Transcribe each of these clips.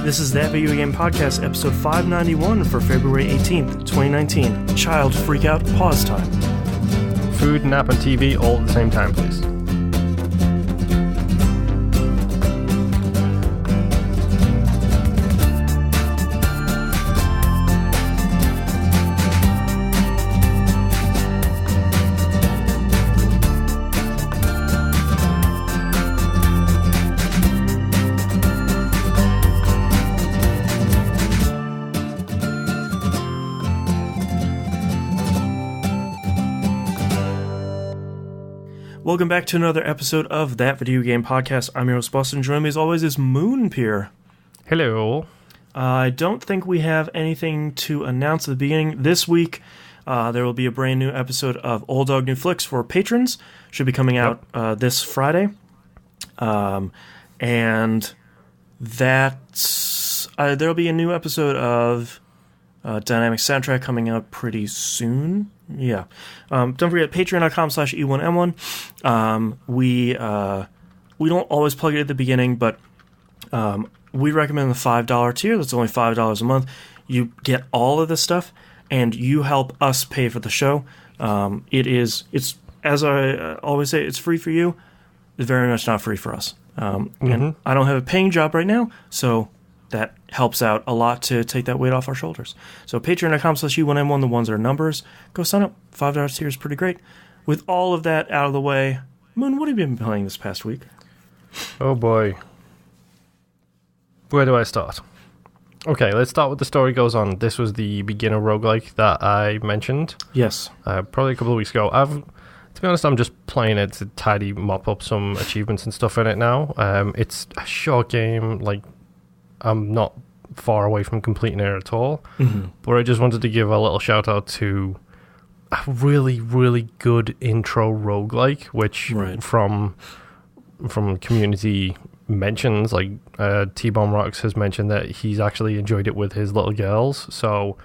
This is That Video Game Podcast, episode 591 for February 18th, 2019. Child Freakout pause time. Food, nap, and TV all at the same time, please. Welcome back to another episode of That Video Game Podcast. I'm your host, Boston. Joining me as always is Moonpier. Hello. I don't think we have anything to announce at the beginning. This week, there will be a brand new episode of Old Dog New Flicks for patrons. Should be coming out this Friday. And that's... there'll be a new episode of Dynamic Soundtrack coming out pretty soon. Yeah. Don't forget, patreon.com/E1M1. We don't always plug it at the beginning, but we recommend the $5 tier. That's only $5 a month. You get all of this stuff, and you help us pay for the show. It's as I always say, it's free for you. It's very much not free for us. And I don't have a paying job right now, so that helps out a lot to take that weight off our shoulders. So patreon.com/E1M1, the ones are numbers. Go sign up. $5 tier is pretty great. With all of that out of the way, Moon, what have you been playing this past week? Oh boy. Where do I start? Okay, let's start with The Story Goes On. This was the beginner roguelike that I mentioned. Yes. Probably a couple of weeks ago. To be honest, I'm just playing it to tidy, mop up some achievements and stuff in it now. It's a short game, like, I'm not far away from completing it at all, but I just wanted to give a little shout out to a really, really good intro roguelike, which from community mentions, like T-Bomb Rocks has mentioned that he's actually enjoyed it with his little girls. So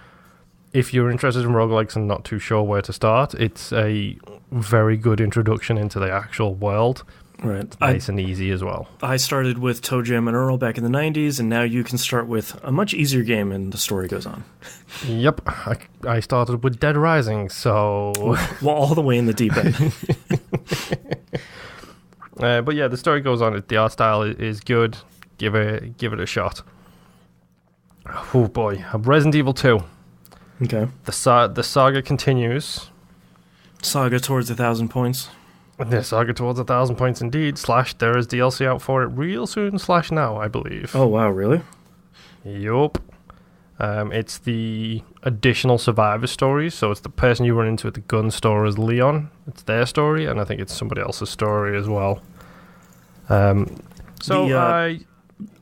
if you're interested in roguelikes and not too sure where to start, it's a very good introduction into the actual world. Right. It's nice and easy as well. I started with Toe Jam and Earl back in the 90s, and now you can start with a much easier game, and The Story Goes On. Yep. I started with Dead Rising, so... Well, all the way in the deep end. But yeah, The Story Goes On. The art style is good. Give it a shot. Oh boy. Resident Evil 2. Okay. The saga continues. Saga towards 1,000 points. The saga towards 1,000 points indeed. / there is DLC out for it real soon / now, I believe. Oh, wow, really? Yup. It's the additional survivor stories, so it's the person you run into at the gun store as Leon. It's their story, and I think it's somebody else's story as well. The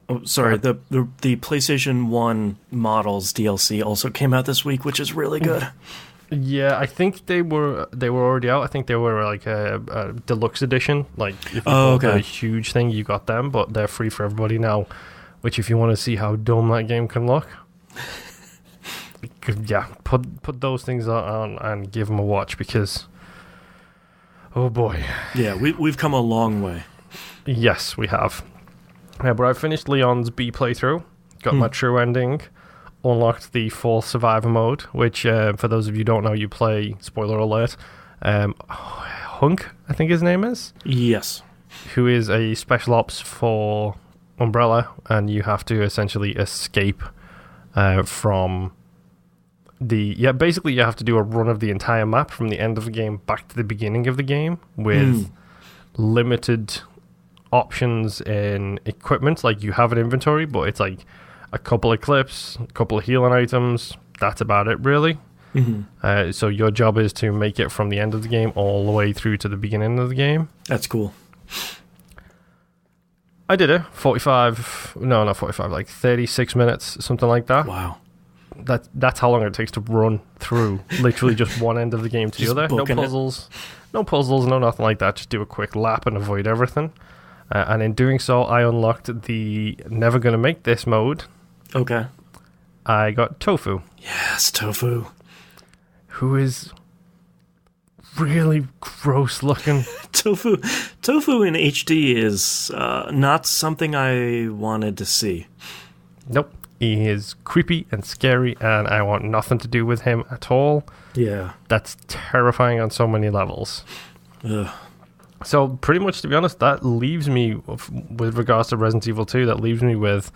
PlayStation 1 Models DLC also came out this week, which is really good. Yeah, I think they were already out. I think they were like a deluxe edition. Like if you bought a huge thing, you got them, but they're free for everybody now. Which, if you want to see how dumb that game can look, yeah, put those things on and give them a watch because, oh boy, yeah, we've come a long way. Yes, we have. Yeah, but I finished Leon's B playthrough, got my true ending. Unlocked the full survivor mode, which for those of you who don't know, you play, spoiler alert, Hunk, I think his name is? Yes. Who is a special ops for Umbrella, and you have to essentially escape from basically you have to do a run of the entire map from the end of the game back to the beginning of the game with limited options in equipment. Like, you have an inventory, but it's like a couple of clips, a couple of healing items. That's about it, really. So your job is to make it from the end of the game all the way through to the beginning of the game. That's cool. I did it. 36 minutes, something like that. Wow. That's how long it takes to run through literally just one end of the game to the other. No puzzles, no nothing like that. Just do a quick lap and avoid everything. And in doing so, I unlocked the never gonna make this mode. Okay. I got Tofu. Yes, Tofu. Who is really gross looking. Tofu in HD is not something I wanted to see. Nope. He is creepy and scary, and I want nothing to do with him at all. Yeah. That's terrifying on so many levels. Ugh. So pretty much, to be honest, that leaves me, with regards to Resident Evil 2, that leaves me with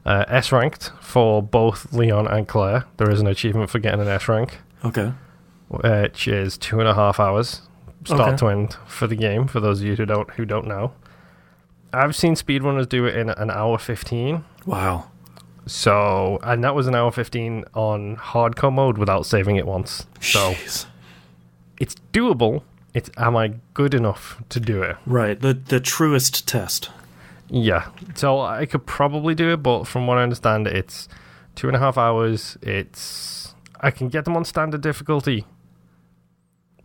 S ranked for both Leon and Claire. There is an achievement for getting an S rank. Okay. Which is 2.5 hours start to end for the game, for those of you who don't know. I've seen speedrunners do it in an hour 15. Wow. So, and that was an hour 15 on hardcore mode without saving it once. So, Jeez. It's doable. It's, am I good enough to do it? Right. The truest test. Yeah. So I could probably do it, but from what I understand, it's 2.5 hours. I can get them on standard difficulty.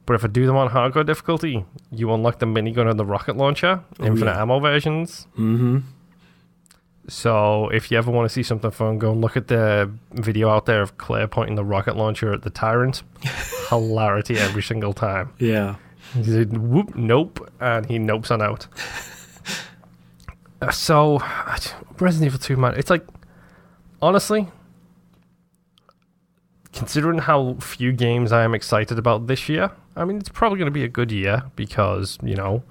But if I do them on hardcore difficulty, you unlock the minigun and the rocket launcher, infinite ammo versions. Mm-hmm. So if you ever want to see something fun, go and look at the video out there of Claire pointing the rocket launcher at the tyrant. Hilarity every single time. Yeah. He said, whoop, nope, and he nopes on out. So, Resident Evil 2, man, it's like, honestly, considering how few games I am excited about this year, I mean, it's probably going to be a good year because, you know,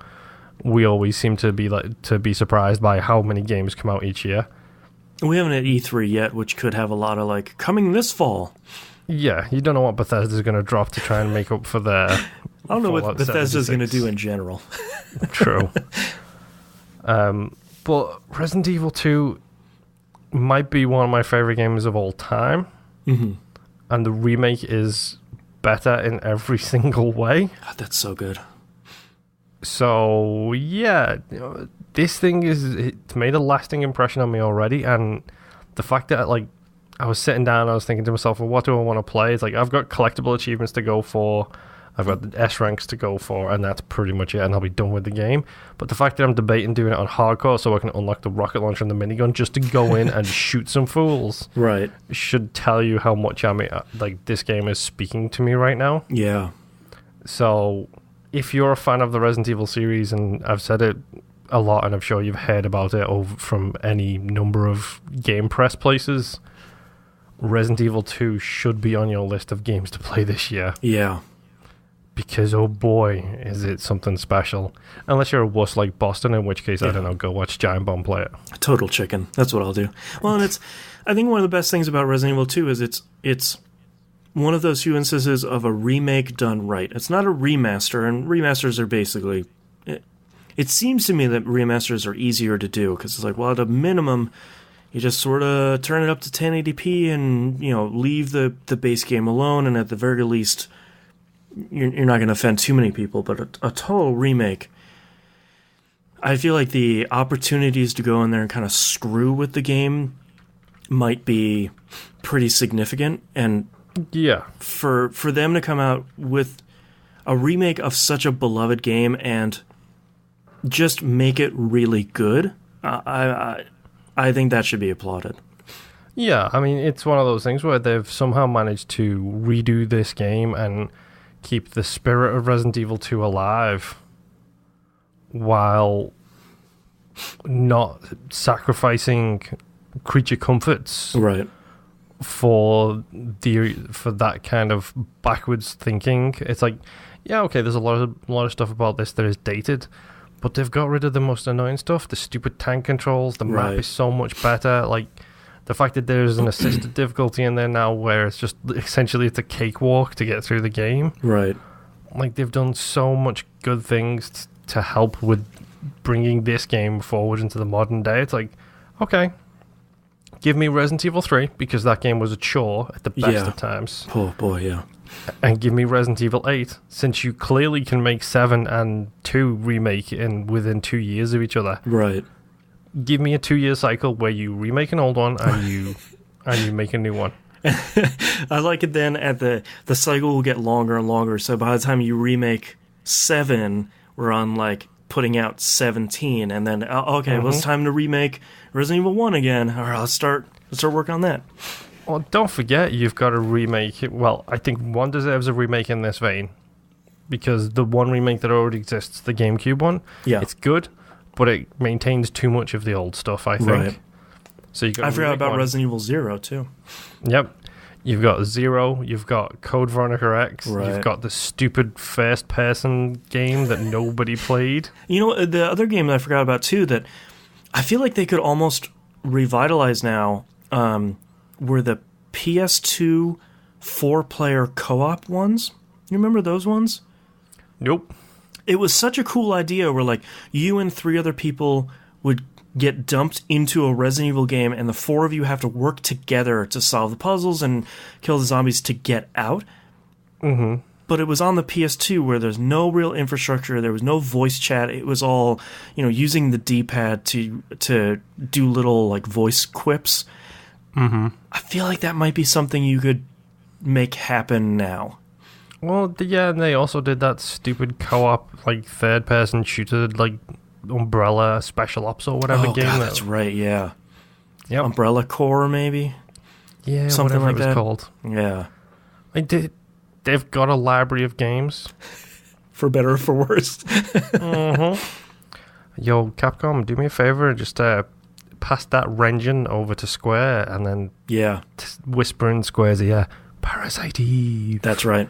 we always seem to be surprised by how many games come out each year. We haven't had E3 yet, which could have a lot of, like, coming this fall. Yeah, you don't know what Bethesda's going to drop to try and make up for their... I don't know what Bethesda's going to do in general. True. But Resident Evil 2 might be one of my favorite games of all time. Mm-hmm. And the remake is better in every single way. God, that's so good. So, yeah, you know, this thing it's made a lasting impression on me already. And the fact that, like, I was sitting down, I was thinking to myself, well, what do I want to play? It's like, I've got collectible achievements to go for. I've got the S ranks to go for, and that's pretty much it, and I'll be done with the game. But the fact that I'm debating doing it on hardcore so I can unlock the rocket launcher and the minigun just to go in and shoot some fools, right, should tell you how much this game is speaking to me right now. Yeah. So, if you're a fan of the Resident Evil series, and I've said it a lot, and I'm sure you've heard about it from any number of game press places, Resident Evil 2 should be on your list of games to play this year. Yeah. Because, oh boy, is it something special. Unless you're a wuss like Boston, in which case, I don't know, go watch Giant Bomb play it. Total chicken. That's what I'll do. Well, and I think one of the best things about Resident Evil 2 is it's one of those few instances of a remake done right. It's not a remaster, and remasters are basically... It seems to me that remasters are easier to do, because it's like, well, at a minimum, you just sort of turn it up to 1080p and, you know, leave the base game alone, and at the very least... You're not going to offend too many people, but a total remake, I feel like the opportunities to go in there and kind of screw with the game might be pretty significant. And yeah, for them to come out with a remake of such a beloved game and just make it really good, I think that should be applauded. Yeah, I mean, it's one of those things where they've somehow managed to redo this game and keep the spirit of Resident Evil 2 alive while not sacrificing creature comforts right for that kind of backwards thinking. It's like, yeah, okay, there's a lot of stuff about this that is dated, but they've got rid of the most annoying stuff. The stupid tank controls, the map is so much better. Like, the fact that there's an assisted difficulty in there now where it's just essentially it's a cakewalk to get through the game. Right. Like, they've done so much good things to help with bringing this game forward into the modern day. It's like, okay, give me Resident Evil 3, because that game was a chore at the best of times. Oh, boy, yeah. And give me Resident Evil 8, since you clearly can make 7 and 2 remake within 2 years of each other. Right. Give me a 2-year cycle where you remake an old one and you make a new one. I like it then at the cycle will get longer and longer, so by the time you remake 7, we're on like putting out 17, and then well, it's time to remake Resident Evil 1 again. All right, let's start working on that. Well, don't forget you've got a remake. Well, I think 1 deserves a remake in this vein, because the one remake that already exists, the GameCube one, it's good, but it maintains too much of the old stuff, I think. Right. So you got. I forgot about Resident Evil 0 too. Yep. You've got Zero, you've got Code Veronica X, you've got the stupid first-person game that nobody played. You know, the other game that I forgot about, too, that I feel like they could almost revitalize now were the PS2 4-player co-op ones. You remember those ones? Nope. It was such a cool idea where, like, you and 3 other people would get dumped into a Resident Evil game, and the 4 of you have to work together to solve the puzzles and kill the zombies to get out. Mm-hmm. But it was on the PS2 where there's no real infrastructure, there was no voice chat, it was all, using the D-pad to do little, like, voice quips. Mm-hmm. I feel like that might be something you could make happen now. Well, yeah, and they also did that stupid co-op, like, third-person shooter, like, Umbrella Special Ops or whatever game. God, that's right, yeah. Yep. Umbrella Corps, maybe? Yeah, something like it was that. Called. Yeah. They've got a library of games. For better or for worse. Mm-hmm. Yo, Capcom, do me a favor and just pass that Rengen over to Square and then whisper in Square's ear, Parasite Eve. That's right.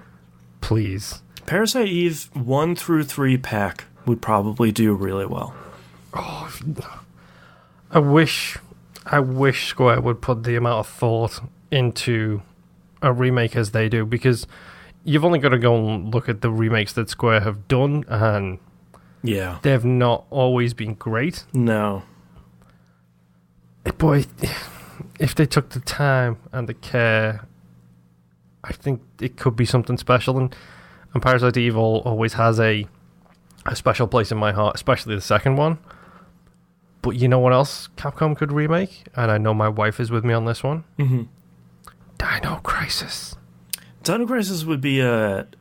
Please. Parasite Eve 1 through 3 pack would probably do really well. Oh, I wish Square would put the amount of thought into a remake as they do, because you've only got to go and look at the remakes that Square have done, and they've not always been great. No. Boy, if they took the time and the care, I think it could be something special, and Parasite Eve always has a special place in my heart, especially the second one. But you know what else Capcom could remake? And I know my wife is with me on this one. Mm-hmm. Dino Crisis. Dino Crisis would be a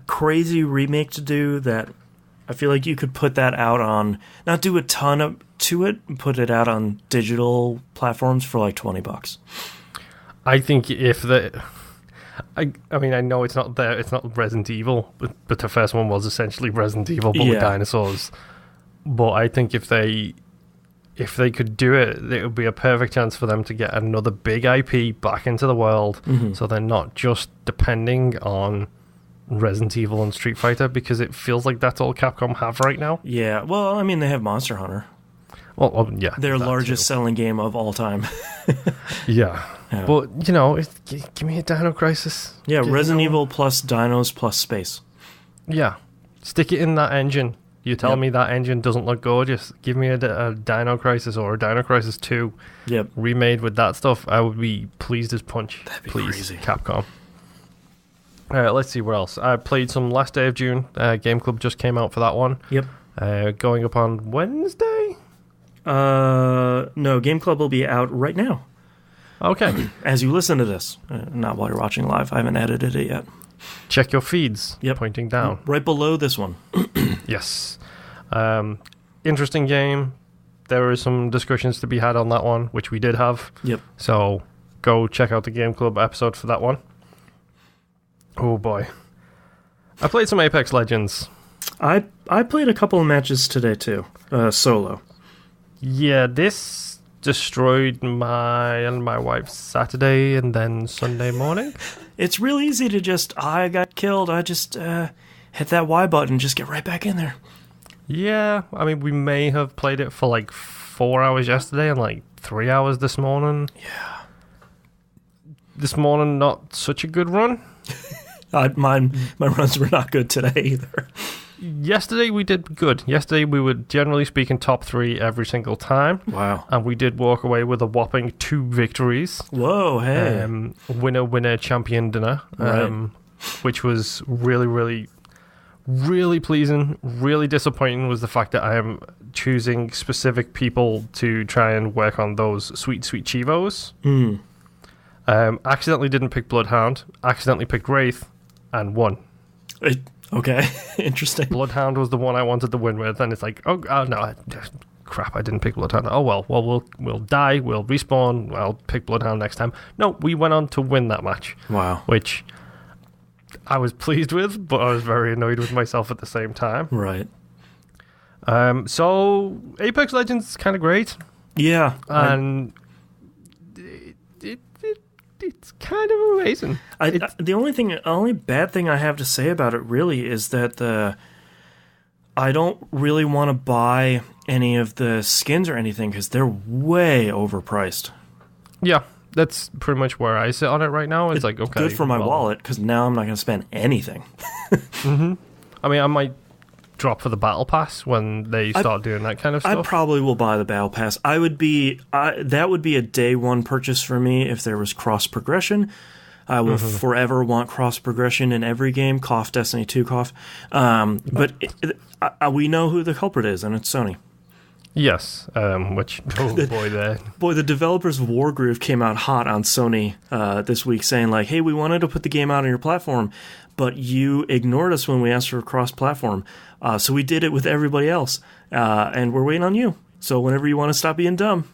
crazy remake to do that. I feel like you could put that out on, not do a ton to it, put it out on digital platforms for like $20. I think if the... I mean, I know it's not there. It's not Resident Evil, but the first one was essentially Resident Evil, but with dinosaurs. But I think if they could do it, it would be a perfect chance for them to get another big IP back into the world, so they're not just depending on Resident Evil and Street Fighter, because it feels like that's all Capcom have right now. Yeah, well, I mean, they have Monster Hunter. Well, yeah, their largest selling game of all time. Yeah. But, give me a Dino Crisis. Yeah, Resident Evil plus dinos plus space. Yeah. Stick it in that engine. You tell me that engine doesn't look gorgeous. Give me a Dino Crisis or a Dino Crisis 2 remade with that stuff. I would be pleased as punch. That'd be Please, crazy. Capcom. Let's see what else. I played some last day of June. Game Club just came out for that one. Yep. Going up on Wednesday? No, Game Club will be out right now. Okay. As you listen to this. Not while you're watching live. I haven't edited it yet. Check your feeds. Pointing down. Right below this one. Yes. Interesting game. There are some discussions to be had on that one, which we did have. Yep. So go check out the Game Club episode for that one. Oh boy. I played some Apex Legends. I played a couple of matches today too. Solo. Yeah, this destroyed my and my wife's Saturday and then Sunday morning. It's real easy to I got killed, I just hit that Y button, just get right back in there. Yeah, I mean, we may have played it for like 4 hours yesterday and like 3 hours this morning. Yeah. This morning, not such a good run. My runs were not good today either. Yesterday we did good. Yesterday we were generally speaking top 3 every single time. Wow. And we did walk away with a whopping 2 victories. Whoa, hey. Winner, champion dinner. Right. Which was really, really, really pleasing. Really disappointing was the fact that I am choosing specific people to try and work on those sweet, sweet Chivos. Accidentally didn't pick Bloodhound. Accidentally picked Wraith. And won. Okay, interesting. Bloodhound was the one I wanted to win with, and it's like, oh no, crap, I didn't pick Bloodhound. Oh well, we'll die, we'll respawn. I'll pick Bloodhound next time. No, we went on to win that match. Wow. Which I was pleased with, but I was very annoyed with myself at the same time. Right. So Apex Legends is kind of great. Yeah. And it's kind of amazing. The only bad thing I have to say about it really is that I don't really want to buy any of the skins or anything because they're way overpriced. Yeah, that's pretty much where I sit on it right now. It's like, okay, good for my wallet because now I'm not going to spend anything. I mean, I might drop for the battle pass when they start doing that kind of stuff. I probably will buy the battle pass. That would be a day one purchase for me if there was cross progression. I will forever want cross progression in every game. Cough, Destiny 2, cough. But we know who the culprit is, and it's Sony. Yes, which the developers of Wargroove came out hot on Sony this week, saying like, "Hey, we wanted to put the game out on your platform, but you ignored us when we asked for cross-platform, so we did it with everybody else, and we're waiting on you. So whenever you want to stop being dumb,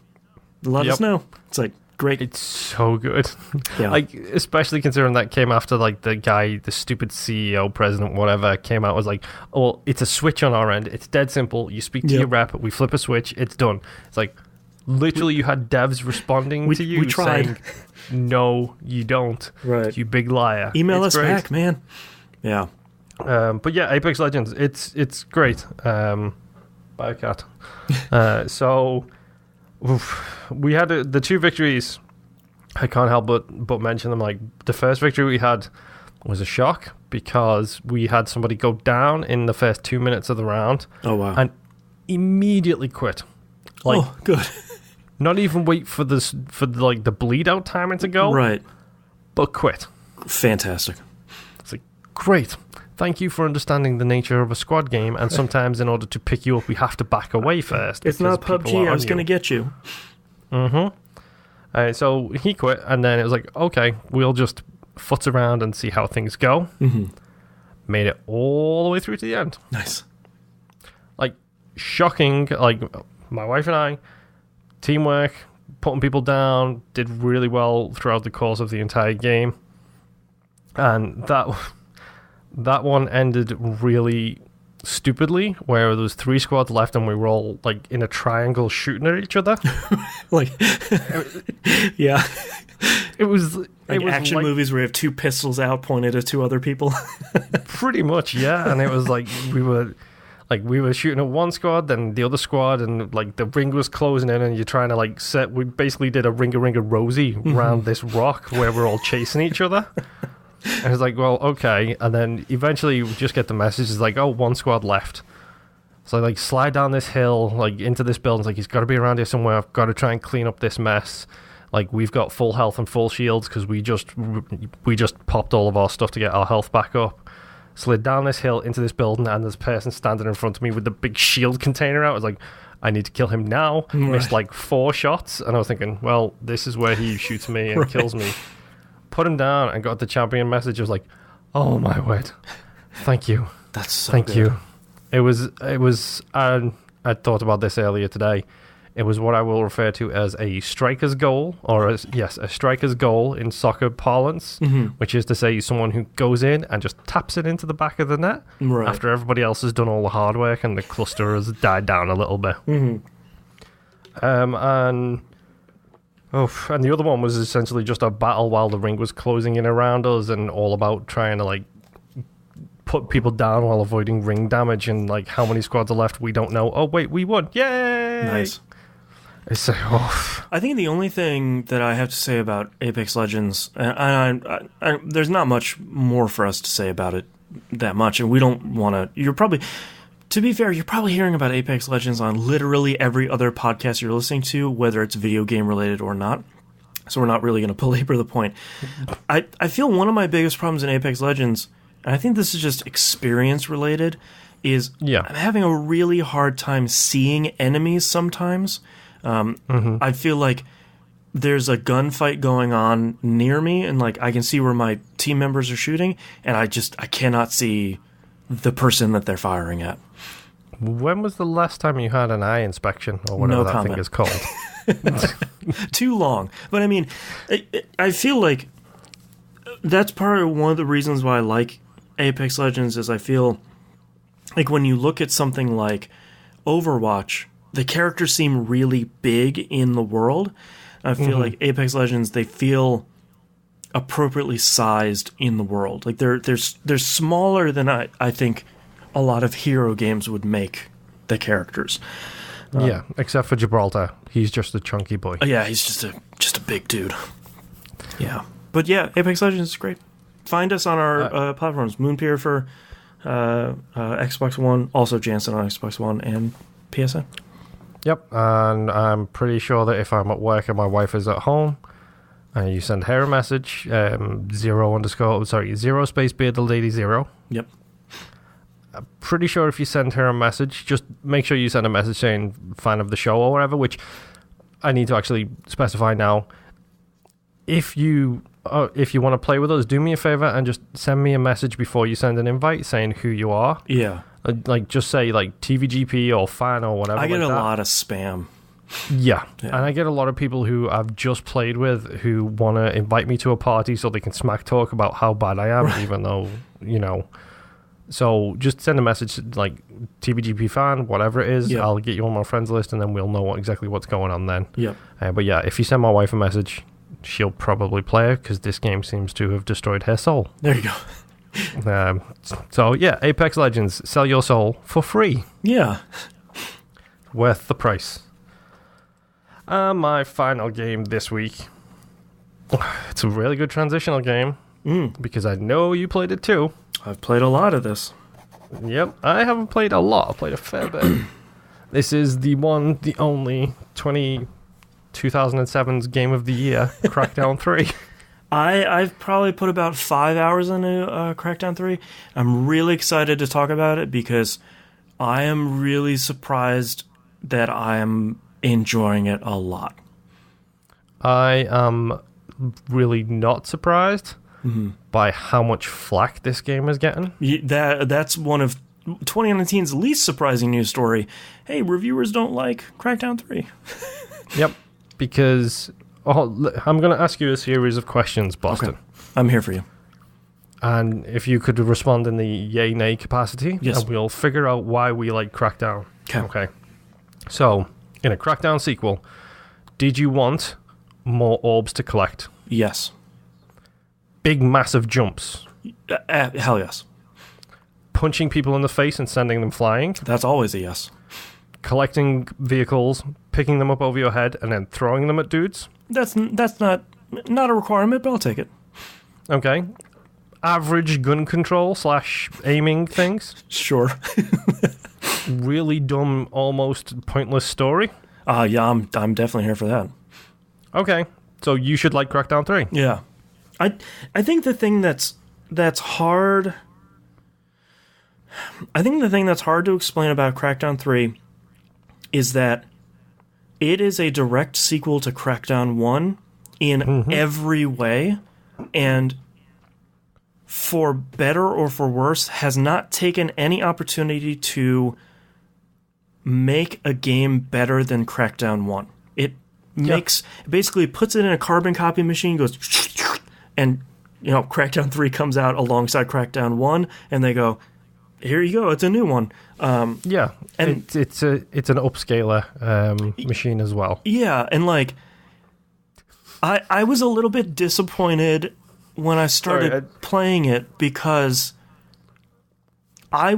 let us know." It's like, great. It's so good. Yeah. Like, especially considering that came after like the stupid CEO, president, whatever, came out was like, "Oh, it's a switch on our end. It's dead simple. You speak to your rep, we flip a switch, it's done." It's like, literally, you had devs responding to you saying, "No, you don't. Right. You big liar. Email us back, man." Yeah. But yeah, Apex Legends, it's great. Biocat. So we had the two victories. I can't help but mention them. Like, the first victory we had was a shock because we had somebody go down in the first 2 minutes of the round. Oh wow! And immediately quit. Like, oh, good. Not even wait for the bleed out timing to go. Right. But quit. Fantastic. It's like, great. Thank you for understanding the nature of a squad game, and sometimes in order to pick you up, we have to back away first. It's not PUBG, I was going to get you. So he quit, and then it was like, okay, we'll just futz around and see how things go. Made it all the way through to the end. Nice. Like, shocking. Like, my wife and I, teamwork, putting people down, did really well throughout the course of the entire game. And that one ended really stupidly, where there was 3 squads left and we were all like in a triangle shooting at each other. Like, yeah, it was action movies where you have 2 pistols out pointed at 2 other people. Pretty much, yeah. And it was like we were shooting at one squad, then the other squad, and like the ring was closing in, and you're trying to like we basically did a ring a Rosie around this rock where we're all chasing each other. And it's like, well, okay. And then eventually we just get the message. It's like, oh, 1 squad left. So like, slide down this hill, like into this building. It's like, he's got to be around here somewhere. I've got to try and clean up this mess. Like, we've got full health and full shields because we just popped all of our stuff to get our health back up. Slid down this hill into this building, and there's a person standing in front of me with the big shield container out. I was like, I need to kill him now. Right. Missed like 4 shots, and I was thinking, well, this is where he shoots me and kills me. Put him down and got the champion message. I was like, oh my word, thank you. That's so thank good. you. It was. I thought about this earlier today. It was what I will refer to as a striker's goal, or a striker's goal in soccer parlance, which is to say someone who goes in and just taps it into the back of the net after everybody else has done all the hard work and the cluster has died down a little bit. And the other one was essentially just a battle while the ring was closing in around us, and all about trying to like put people down while avoiding ring damage. And like, how many squads are left? We don't know. Oh wait, we won! Yay! Nice. It's like, I think the only thing that I have to say about Apex Legends, and there's not much more for us to say about it that much, and we don't want to. To be fair, you're probably hearing about Apex Legends on literally every other podcast you're listening to, whether it's video game related or not. So we're not really going to belabor the point. I feel one of my biggest problems in Apex Legends, and I think this is just experience related, is I'm having a really hard time seeing enemies sometimes. I feel like there's a gunfight going on near me, and like I can see where my team members are shooting, and I cannot see the person that they're firing at. When was the last time you had an eye inspection, or whatever that thing is called? Too long. But I mean, I feel like that's part of one of the reasons why I like Apex Legends is I feel like when you look at something like Overwatch, the characters seem really big in the world. I feel like Apex Legends, they feel appropriately sized in the world. Like they're smaller than I think a lot of hero games would make the characters. Yeah, except for Gibraltar. He's just a chunky boy. Yeah, he's just a big dude. Yeah. But yeah, Apex Legends is great. Find us on our platforms. Moonpier for Xbox One, also Jansen on Xbox One and PSN. Yep, and I'm pretty sure that if I'm at work and my wife is at home, and you send her a message, zero space bearded lady zero. Yep. I'm pretty sure if you send her a message, just make sure you send a message saying fan of the show or whatever, which I need to actually specify now. If you want to play with us, do me a favor and just send me a message before you send an invite saying who you are. Yeah. Like, just say, like, TVGP or fan or whatever. I get a lot of spam. Yeah. And I get a lot of people who I've just played with who want to invite me to a party so they can smack talk about how bad I am, even though, you know. So just send a message, like, TVGP fan, whatever it is. Yep. I'll get you on my friends list, and then we'll know exactly what's going on then. Yep. But yeah, if you send my wife a message, she'll probably play it, because this game seems to have destroyed her soul. There you go. So yeah, Apex Legends, sell your soul for free. Yeah. Worth the price. My final game this week. It's a really good transitional game, because I know you played it too. I've played a lot of this. Yep, I haven't played a lot. I've played a fair bit. This is the only 2007's Game of the Year, Crackdown 3. I've probably put about 5 hours into Crackdown 3. I'm really excited to talk about it because I am really surprised that I am enjoying it a lot. I am really not surprised by how much flack this game is getting. That's one of 2019's least surprising news story. Hey, reviewers don't like Crackdown 3. Yep, because I'm going to ask you a series of questions, Boston. Okay. I'm here for you. And if you could respond in the yay-nay capacity, yes, and we'll figure out why we like Crackdown. Okay. So, in a Crackdown sequel, did you want more orbs to collect? Yes. Big, massive jumps? Hell yes. Punching people in the face and sending them flying? That's always a yes. Collecting vehicles, picking them up over your head, and then throwing them at dudes? That's not a requirement, but I'll take it. Okay. Average gun control / aiming things? Sure. Really dumb, almost pointless story? Yeah, I'm definitely here for that. Okay, so you should like Crackdown 3. Yeah. I think the thing that's hard... I think the thing that's hard to explain about Crackdown 3 is that it is a direct sequel to Crackdown 1 in every way, and for better or for worse, has not taken any opportunity to make a game better than Crackdown 1. It basically puts it in a carbon copy machine, goes, and Crackdown 3 comes out alongside Crackdown 1, and they go, here you go, it's a new one. Yeah, and it's an upscaler machine as well. Yeah, and like, I was a little bit disappointed when I started playing it because I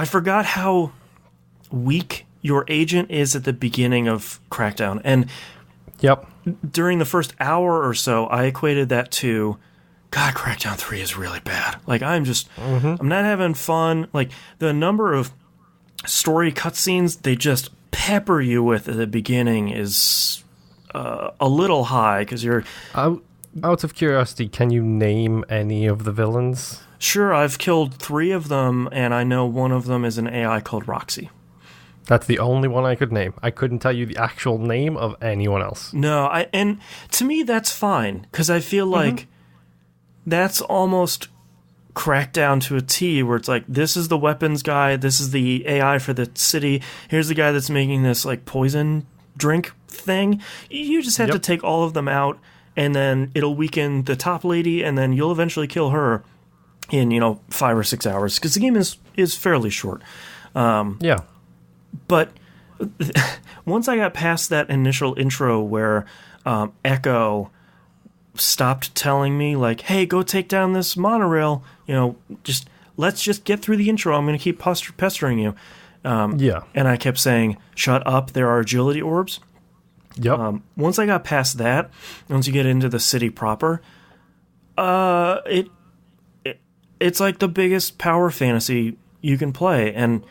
forgot how weak your agent is at the beginning of Crackdown, and during the first hour or so, I equated that to, God, Crackdown 3 is really bad. Like, I'm not having fun. Like, the number of story cutscenes they just pepper you with at the beginning is a little high, because you're... Out of curiosity, can you name any of the villains? Sure, I've killed 3 of them, and I know one of them is an AI called Roxy. That's the only one I could name. I couldn't tell you the actual name of anyone else. No, and to me that's fine, because I feel like that's almost Crackdown to a T, where it's like, this is the weapons guy, this is the AI for the city, here's the guy that's making this like poison drink thing. You just have to take all of them out, and then it'll weaken the top lady, and then you'll eventually kill her in 5 or 6 hours, because the game is fairly short. But once I got past that initial intro where Echo stopped telling me, like, hey, go take down this monorail, let's just get through the intro. I'm going to keep pestering you. Yeah. And I kept saying, shut up, there are agility orbs. Yep. Once I got past that, once you get into the city proper, it's like the biggest power fantasy you can play. And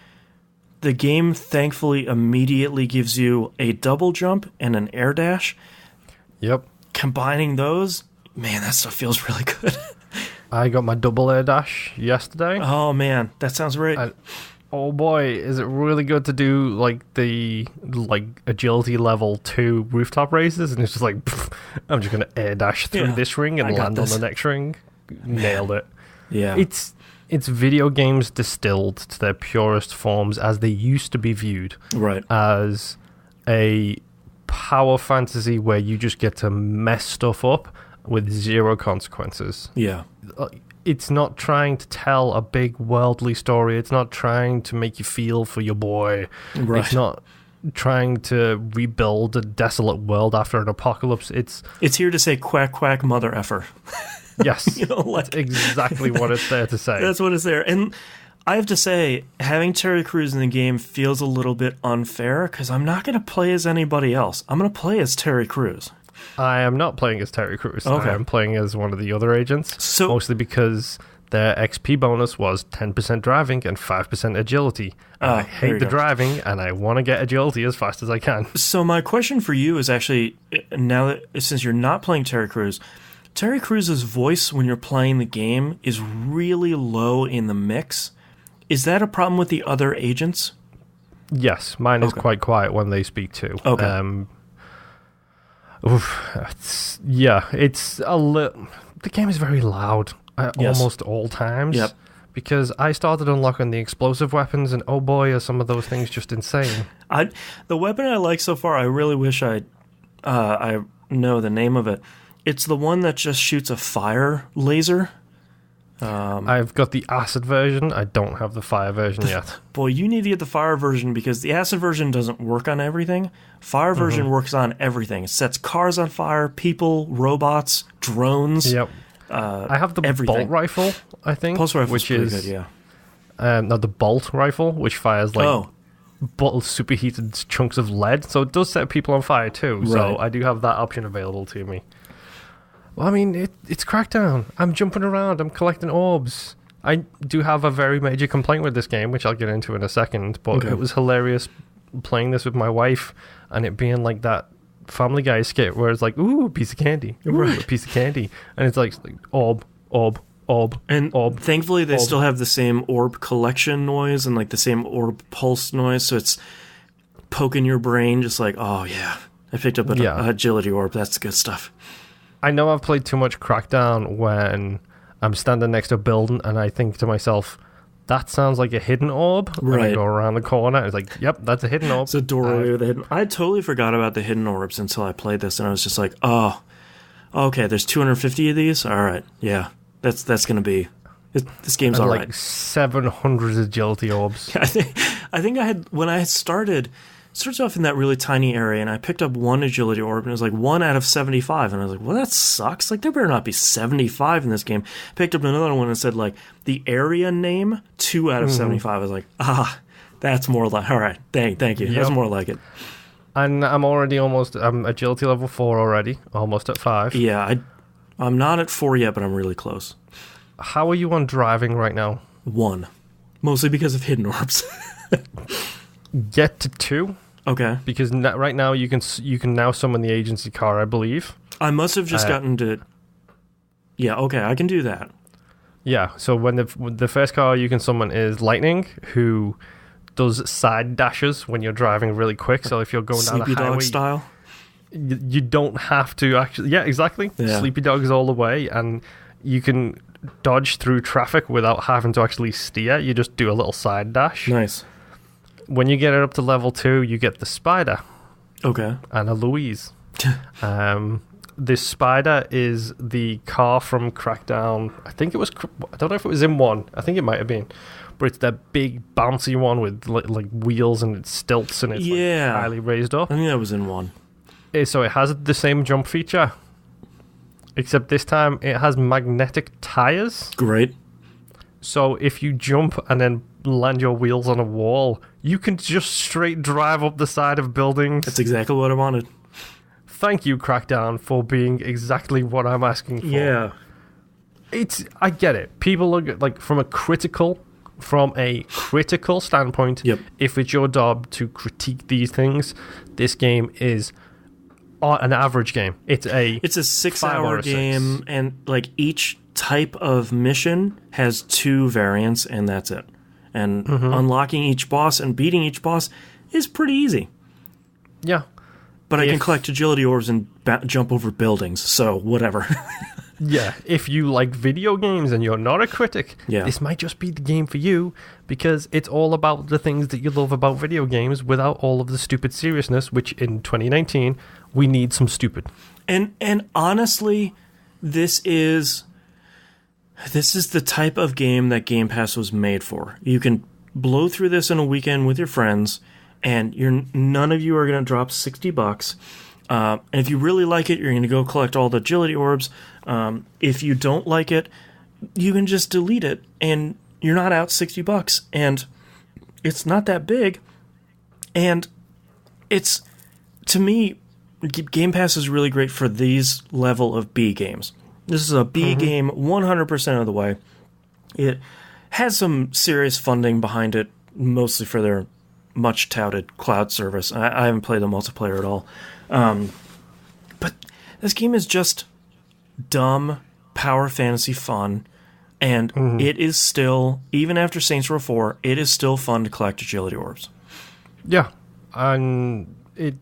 the game, thankfully, immediately gives you a double jump and an air dash. Yep. Combining those, man, that stuff feels really good. I got my double air dash yesterday. Oh, man, that sounds great. Oh boy, is it really good to do the agility level 2 rooftop races, and it's just like, I'm just gonna air dash through this ring and land on the next ring. Nailed it. Yeah. It's video games distilled to their purest forms as they used to be viewed. Right. As a power fantasy where you just get to mess stuff up with zero consequences. Yeah. It's not trying to tell a big worldly story. It's not trying to make you feel for your boy. Right. It's not trying to rebuild a desolate world after an apocalypse. It's here to say quack, quack, mother effer. Yes. That's exactly what it's there to say. That's what it's there. And I have to say, having Terry Crews in the game feels a little bit unfair because I'm not going to play as anybody else. I'm going to play as Terry Crews. I am not playing as Terry Crews. Okay. I am playing as one of the other agents, mostly because their XP bonus was 10% driving and 5% agility. I hate the driving, and I want to get agility as fast as I can. So my question for you is actually, now that since you're not playing Terry Crews voice when you're playing the game is really low in the mix. Is that a problem with the other agents? Yes, mine is quite quiet when they speak too. Okay. It's a little. The game is very loud at almost all times. Yep. Because I started unlocking the explosive weapons, and oh boy, are some of those things just insane. The weapon I like so far, I really wish I know the name of it. It's the one that just shoots a fire laser. I've got the acid version. I don't have the fire version yet. Boy, you need to get the fire version because the acid version doesn't work on everything. Fire version works on everything. It sets cars on fire, people, robots, drones. Yep. I have the bolt rifle, I think. Pulse rifle, which is good, yeah. No, the bolt rifle, which fires superheated chunks of lead. So it does set people on fire too. Right. So I do have that option available to me. Well, I mean, it's Crackdown. I'm jumping around. I'm collecting orbs. I do have a very major complaint with this game, which I'll get into in a second, but it was hilarious playing this with my wife and it being like that Family Guy skit where it's like, ooh, a piece of candy. Ooh, a piece of candy. And it's like orb. And thankfully they still have the same orb collection noise and like the same orb pulse noise, so it's poking your brain just like, oh yeah, I picked up an agility orb. That's good stuff. I know I've played too much Crackdown when I'm standing next to a building and I think to myself, that sounds like a hidden orb. Right. And I go around the corner and it's like, yep, that's a hidden orb. It's a doorway with a hidden... I totally forgot about the hidden orbs until I played this and I was just like, oh, okay, there's 250 of these? All right, yeah, that's going to be... This game's all right. Like 700 agility orbs. I think I had... When I started... It starts off in that really tiny area, and I picked up one agility orb, and it was like 1 out of 75, and I was like, well, that sucks. Like, there better not be 75 in this game. Picked up another one and said, like, the area name, 2 out of 75. I was like, that's more like, all right, thank you. Yep. That's more like it. And I'm already I'm agility level 4 already, almost at 5. Yeah, I'm not at 4 yet, but I'm really close. How are you on driving right now? 1. Mostly because of hidden orbs. Get to 2. Okay. Because right now you can now summon the agency car, I believe. I must have just gotten to... Yeah, okay, I can do that. Yeah, so when the first car you can summon is Lightning, who does side dashes when you're driving really quick. So if you're going down the highway... Sleepy Dog style? You don't have to actually... Yeah, exactly. Yeah. Sleepy Dog is all the way, and you can dodge through traffic without having to actually steer. You just do a little side dash. Nice. When you get it up to level 2, you get the Spider. Okay. And a Louise. this spider is the car from Crackdown. I think it was. I don't know if it was in 1. I think it might have been, but it's that big bouncy one with like wheels and it stilts and it's like highly raised up. I think that was in 1. So it has the same jump feature, except this time it has magnetic tires. Great. So if you jump and then land your wheels on a wall, you can just straight drive up the side of buildings. That's exactly what I wanted. Thank you, Crackdown, for being exactly what I'm asking for. Yeah. I get it. People look at, like, from a critical standpoint, if it's your job to critique these things, this game is an average game. It's a 6-hour game, and like each type of mission has 2 variants, and that's it. And unlocking each boss and beating each boss is pretty easy. Yeah. But I can collect agility orbs and jump over buildings, so whatever. Yeah, if you like video games and you're not a critic, this might just be the game for you, because it's all about the things that you love about video games without all of the stupid seriousness, which in 2019, we need some stupid. And honestly, this is the type of game that Game Pass was made for. You can blow through this in a weekend with your friends, and none of you are going to drop $60. And if you really like it, you're going to go collect all the agility orbs. If you don't like it, you can just delete it, and you're not out $60. And it's not that big. And it's, to me, Game Pass is really great for these level of B games. This is a B game 100% of the way. It has some serious funding behind it, mostly for their much-touted cloud service. I haven't played the multiplayer at all. But this game is just dumb power fantasy fun, and it is still, even after Saints Row 4, it is still fun to collect agility orbs. Yeah, and it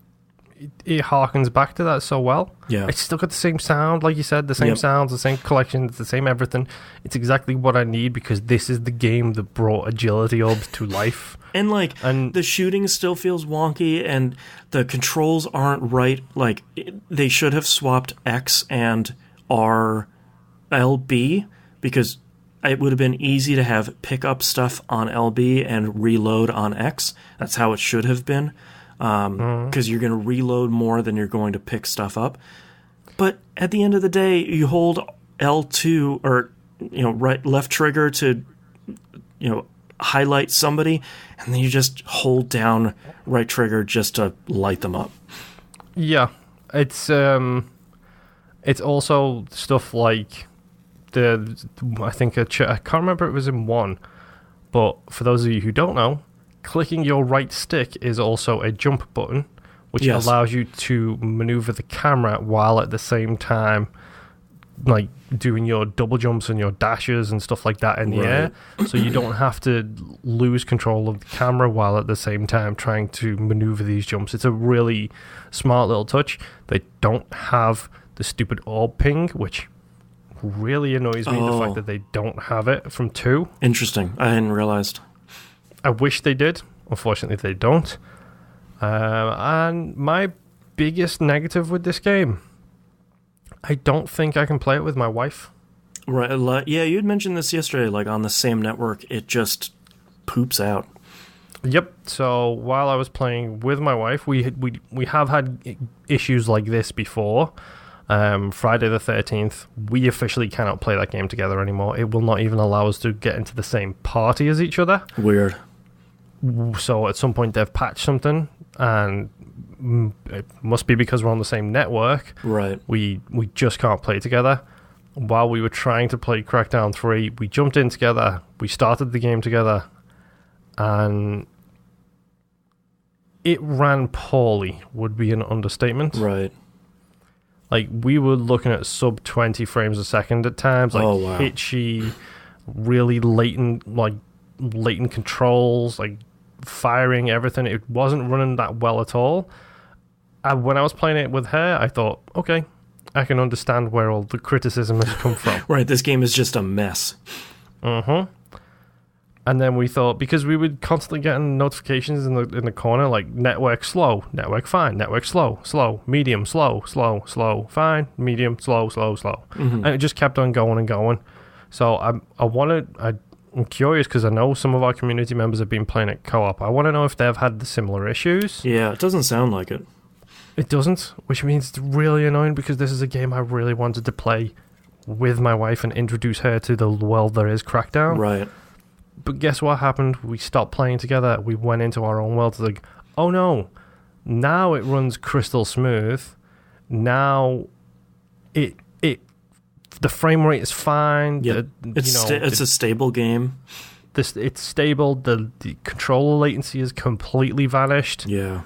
harkens back to that so well. Yeah. It's still got the same sound, like you said, the same sounds, the same collections, the same everything. It's exactly what I need, because this is the game that brought agility orbs to life. And the shooting still feels wonky, and the controls aren't right. Like, they should have swapped X and R LB, because it would have been easy to have pick up stuff on LB and reload on X. That's how it should have been. Because you're going to reload more than you're going to pick stuff up. But at the end of the day, you hold L2 or left trigger to highlight somebody, and then you just hold down right trigger just to light them up. Yeah, it's also stuff like I can't remember if it was in 1, but for those of you who don't know, clicking your right stick is also a jump button, which allows you to maneuver the camera while at the same time, like, doing your double jumps and your dashes and stuff like that in the air. So you don't have to lose control of the camera while at the same time trying to maneuver these jumps. It's a really smart little touch. They don't have the stupid orb ping, which really annoys me, the fact that they don't have it from 2. Interesting. I hadn't realized. I wish they did. Unfortunately, they don't. And my biggest negative with this game, I don't think I can play it with my wife. Right. Yeah, you had mentioned this yesterday. Like, on the same network, it just poops out. Yep. So while I was playing with my wife, we have had issues like this before. Friday the 13th, we officially cannot play that game together anymore. It will not even allow us to get into the same party as each other. Weird. So at some point they've patched something, and it must be because we're on the same network. Right. We just can't play together. While we were trying to play Crackdown 3, we jumped in together, we started the game together, and it ran poorly, would be an understatement. Right. Like, we were looking at sub 20 frames a second at times, like hitchy, really latent controls, like firing, everything. It wasn't running that well at all. When I was playing it with her, I thought, okay, I can understand where all the criticism has come from. Right, this game is just a mess. And then we thought, because we would constantly getting notifications in the corner, like network slow, network fine, network slow, medium, slow, fine, medium, slow. And it just kept on going and going. So I'm curious, because I know some of our community members have been playing it co-op. I want to know if they've had the similar issues. Yeah, it doesn't sound like it. It doesn't, which means it's really annoying, because this is a game I really wanted to play with my wife and introduce her to the world that is Crackdown. Right. But guess what happened? We stopped playing together. We went into our own world. It's like, oh no, now it runs crystal smooth. Now the frame rate is fine. Yeah, it's a stable game. It's stable. The controller latency has completely vanished. Yeah.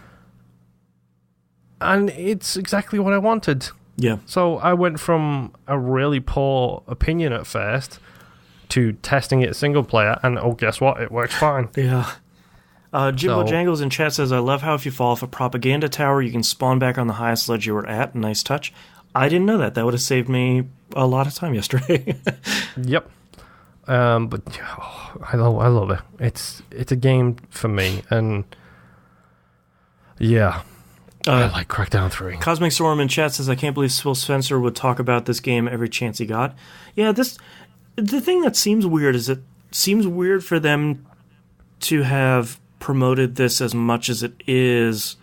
And it's exactly what I wanted. Yeah. So I went from a really poor opinion at first to testing it single player, and guess what? It works fine. Yeah. Jimbo Jangles in chat says, I love how if you fall off a propaganda tower, you can spawn back on the highest ledge you were at. Nice touch. I didn't know that. That would have saved me a lot of time yesterday. Yep. But I love it. It's a game for me, and yeah. I like Crackdown 3. Cosmic Storm in chat says, I can't believe Phil Spencer would talk about this game every chance he got. Yeah, the thing that seems weird is it seems weird for them to have promoted this as much as it is,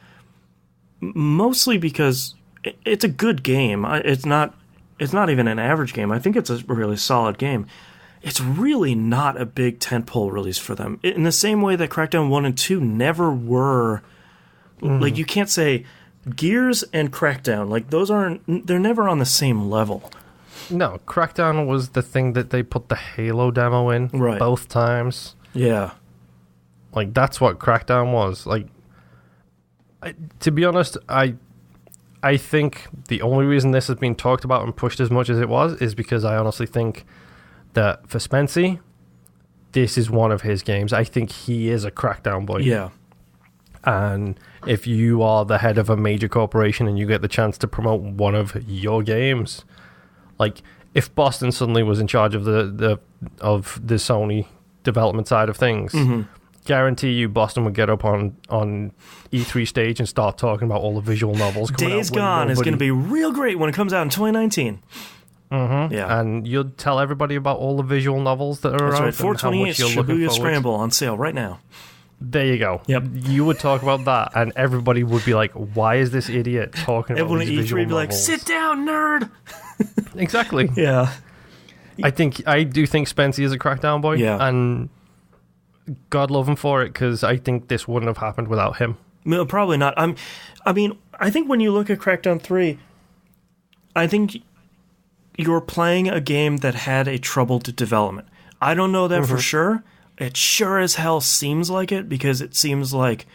mostly because it's a good game. It's not even an average game. I think it's a really solid game. It's really not a big tentpole release for them. In the same way that Crackdown 1 and 2 never were. Like, you can't say Gears and Crackdown. Like, they're never on the same level. No, Crackdown was the thing that they put the Halo demo in both times. Yeah. Like, that's what Crackdown was. Like, to be honest, I think the only reason this has been talked about and pushed as much as it was is because I honestly think that for Spency, this is one of his games. I think he is a Crackdown boy. Yeah. And if you are the head of a major corporation and you get the chance to promote one of your games, like if Boston suddenly was in charge of the Sony development side of things, guarantee you Boston would get up on E3 stage and start talking about all the visual novels coming Days Gone is going to be real great when it comes out in 2019. Yeah. And you'll tell everybody about all the visual novels that are That's out. right. 428 Shibuya Scramble on sale right now. There you go. Yep. You would talk about that, and everybody would be like, why is this idiot talking about these visual novels? Everyone at E3 would be like, sit down, nerd! Exactly. Yeah. I do think Spency is a Crackdown boy, and God love him for it, because I think this wouldn't have happened without him. No, probably not. I mean, I think when you look at Crackdown 3, I think you're playing a game that had a troubled development. I don't know that for sure. It sure as hell seems like it, because it seems like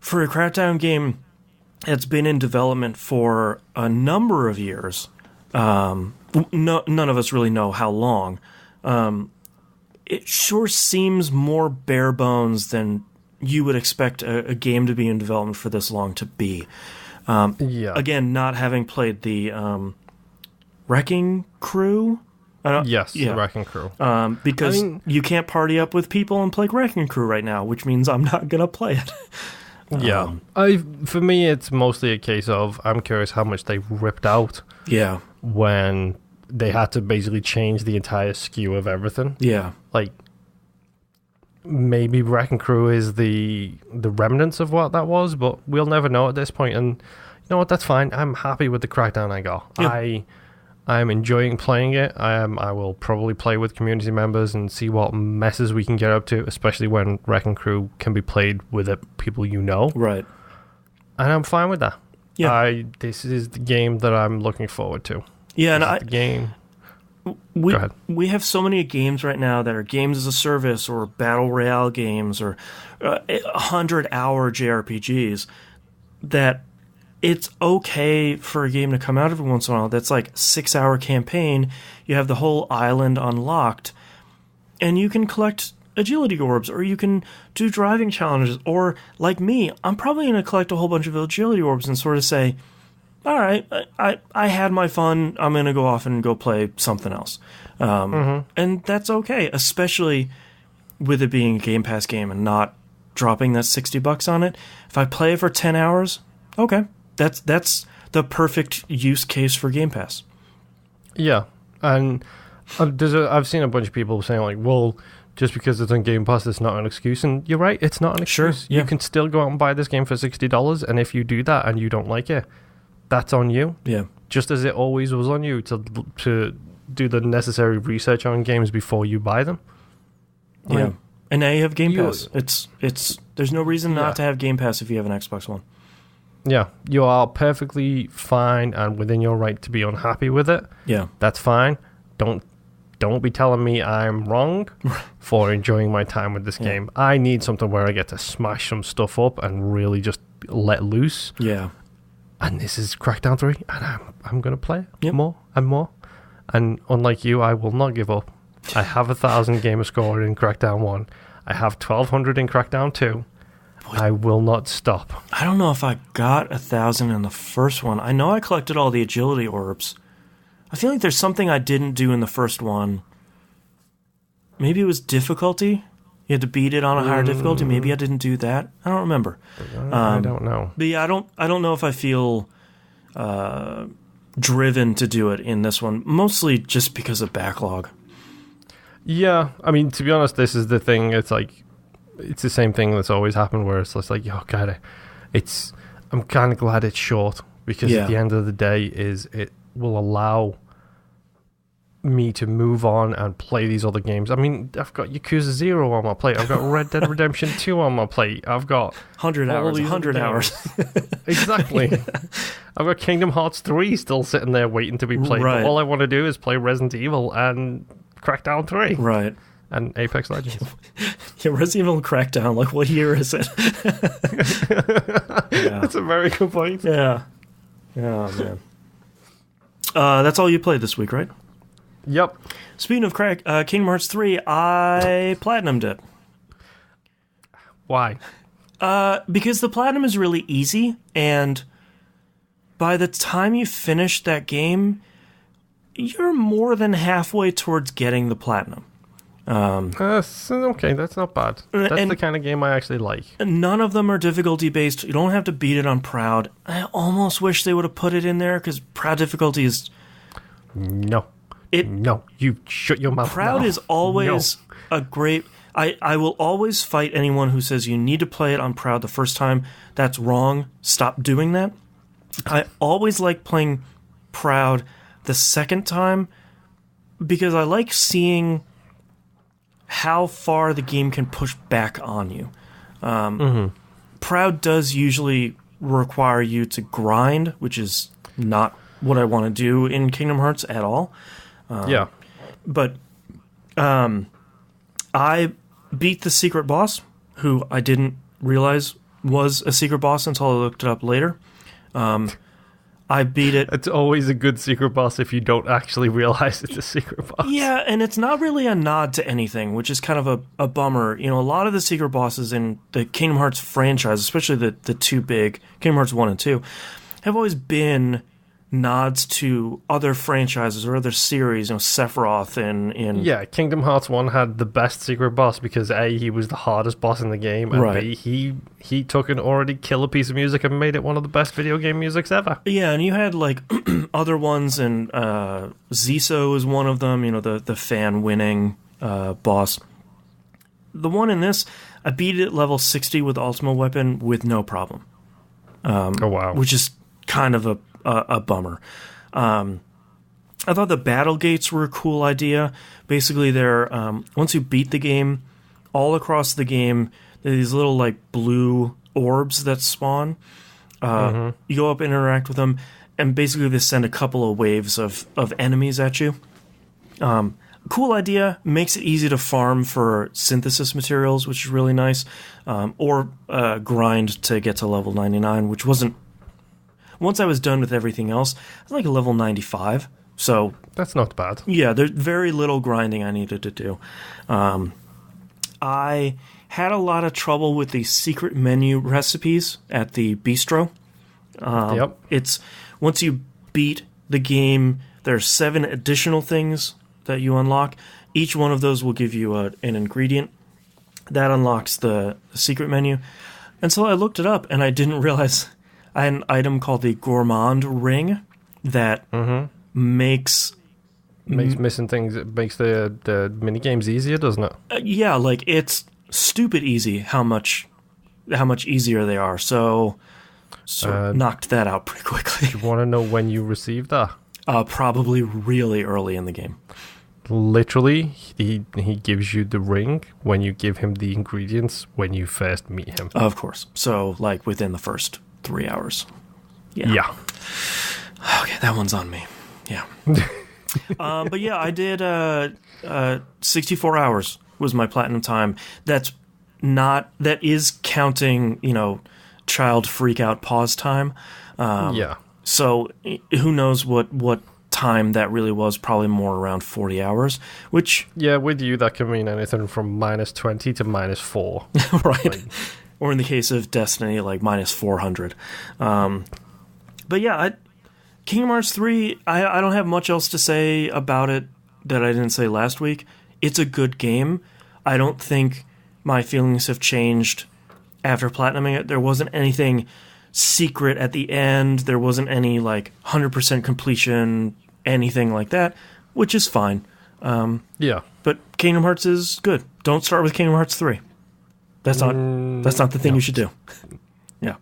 for a Crackdown game that's been in development for a number of years, none of us really know how long, it sure seems more bare bones than you would expect a game to be in development for this long to be. Again, not having played the Wrecking Crew. The Wrecking Crew. Because you can't party up with people and play Wrecking Crew right now, which means I'm not going to play it. For me, it's mostly a case of I'm curious how much they ripped out. Yeah. When they had to basically change the entire skew of everything. Yeah. Like, maybe Wrecking Crew is the remnants of what that was, but we'll never know at this point. And you know what? That's fine. I'm happy with the Crackdown I got. Yeah. I'm enjoying playing it. I will probably play with community members and see what messes we can get up to, especially when Wrecking Crew can be played with people you know. Right. And I'm fine with that. Yeah. This is the game that I'm looking forward to. Yeah, the game. Go ahead. We have so many games right now that are games as a service or battle royale games or 100-hour JRPGs that it's okay for a game to come out every once in a while that's like 6-hour campaign. You have the whole island unlocked, and you can collect agility orbs, or you can do driving challenges, or like me, I'm probably going to collect a whole bunch of agility orbs and sort of say, all right, I had my fun, I'm going to go off and go play something else. And that's okay, especially with it being a Game Pass game and not dropping that $60 on it. If I play it for 10 hours, okay, that's the perfect use case for Game Pass. Yeah, and I've seen a bunch of people saying like, well, just because it's on Game Pass, it's not an excuse. And you're right, it's not an excuse. Sure, yeah. You can still go out and buy this game for $60, and if you do that and you don't like it, that's on you. Yeah. Just as it always was on you to do the necessary research on games before you buy them. Yeah. And now you have Game Pass. It's there's no reason not to have Game Pass if you have an Xbox One. Yeah, you are perfectly fine and within your right to be unhappy with it. Yeah. That's fine. Don't be telling me I'm wrong for enjoying my time with this game. I need something where I get to smash some stuff up and really just let loose. Yeah. And this is Crackdown 3, and I'm going to play it more and more. And unlike you, I will not give up. I have 1,000 gamer score in Crackdown 1. I have 1,200 in Crackdown 2. I will not stop. I don't know if I got 1,000 in the first one. I know I collected all the agility orbs. I feel like there's something I didn't do in the first one. Maybe it was difficulty. You had to beat it on a higher difficulty. Maybe I didn't do that. I don't remember. I don't know. But yeah, I don't know if I feel driven to do it in this one. Mostly just because of backlog. Yeah, I mean, to be honest, this is the thing. It's like, it's the same thing that's always happened where it's just like, oh, God, I'm kind of glad it's short because at the end of the day it will allow me to move on and play these other games. I mean, I've got Yakuza 0 on my plate. I've got Red Dead Redemption 2 on my plate. I've got 100 hours. Exactly. I've got Kingdom Hearts 3 still sitting there waiting to be played. Right. But all I want to do is play Resident Evil and Crackdown 3. Right. And Apex Legends. Yeah, Resident Evil and Crackdown, like, what year is it? That's a very good point. Yeah. Oh, man. That's all you played this week, right? Yep. Speaking of Kingdom Hearts 3, I platinumed it. Why? Because the platinum is really easy, and by the time you finish that game, you're more than halfway towards getting the platinum. Okay, that's not bad. That's the kind of game I actually like. None of them are difficulty based. You don't have to beat it on Proud. I almost wish they would have put it in there because Proud difficulty is... No, you shut your mouth. Proud is always a great... I will always fight anyone who says you need to play it on Proud the first time. That's wrong. Stop doing that. I always like playing Proud the second time because I like seeing how far the game can push back on you. Proud does usually require you to grind, which is not what I want to do in Kingdom Hearts at all. But I beat the secret boss, who I didn't realize was a secret boss until I looked it up later. I beat it. It's always a good secret boss if you don't actually realize it's a secret boss. Yeah, and it's not really a nod to anything, which is kind of a bummer. You know, a lot of the secret bosses in the Kingdom Hearts franchise, especially the two big, Kingdom Hearts 1 and 2, have always been nods to other franchises or other series, you know, Sephiroth and Yeah, Kingdom Hearts 1 had the best secret boss because A, he was the hardest boss in the game, and B, he took an already killer piece of music and made it one of the best video game musics ever. Yeah, and you had like other ones, and Ziso is one of them, you know, the fan-winning boss. The one in this, I beat it at level 60 with Ultimate Weapon with no problem. Oh, wow. Which is kind of a bummer. I thought the battle gates were a cool idea. Basically, they're once you beat the game, all across the game, there are these little like blue orbs that spawn. You go up and interact with them, and basically they send a couple of waves of enemies at you. Cool idea. Makes it easy to farm for synthesis materials, which is really nice. Or grind to get to level 99, which wasn't... Once I was done with everything else, I was like a level 95. So that's not bad. Yeah, there's very little grinding I needed to do. I had a lot of trouble with the secret menu recipes at the bistro. It's once you beat the game, there are 7 additional things that you unlock. Each one of those will give you an ingredient. that unlocks the secret menu. And so I looked it up, and I didn't realize I had an item called the Gourmand Ring that makes missing things. It makes the mini games easier, doesn't it? Yeah, like it's stupid easy how much easier they are. So knocked that out pretty quickly. Do you want to know when you received that? Probably really early in the game. Literally, he gives you the ring when you give him the ingredients when you first meet him. Of course. So, like, within the first 3 hours. Yeah. Okay, that one's on me. Yeah. But yeah, I did 64 hours was my platinum time. That is counting, child freakout pause time. Yeah. So who knows what time that really was, probably more around 40 hours, which... Yeah, with you, that can mean anything from -20 to -4. Right. Like, or in the case of Destiny, like -400. But yeah, Kingdom Hearts 3, I don't have much else to say about it that I didn't say last week. It's a good game. I don't think my feelings have changed after platinuming it. There wasn't anything secret at the end. There wasn't any, 100% completion, anything like that, which is fine. Yeah. But Kingdom Hearts is good. Don't start with Kingdom Hearts 3. That's not the thing you should do. Yeah.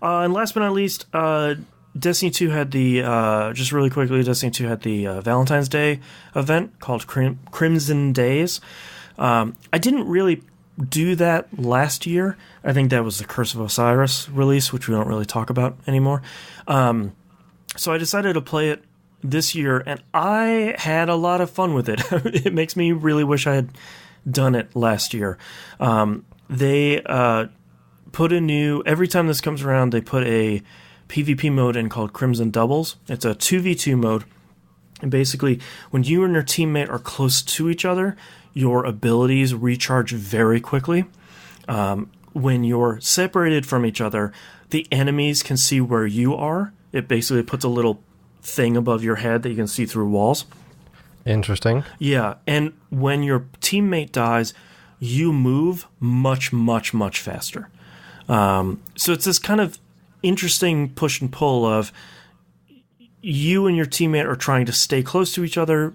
And last but not least, Destiny 2 had just really quickly, Destiny 2 had the Valentine's Day event called Crimson Days. I didn't really do that last year. I think that was the Curse of Osiris release, which we don't really talk about anymore. So I decided to play it this year, and I had a lot of fun with it. It makes me really wish I had done it last year. They put every time this comes around, they put a PvP mode in called Crimson Doubles. It's a 2v2 mode. And basically, when you and your teammate are close to each other, your abilities recharge very quickly. When you're separated from each other, the enemies can see where you are. It basically puts a little thing above your head that you can see through walls. Interesting. Yeah, and when your teammate dies, you move much, much, much faster. So it's this kind of interesting push and pull of you and your teammate are trying to stay close to each other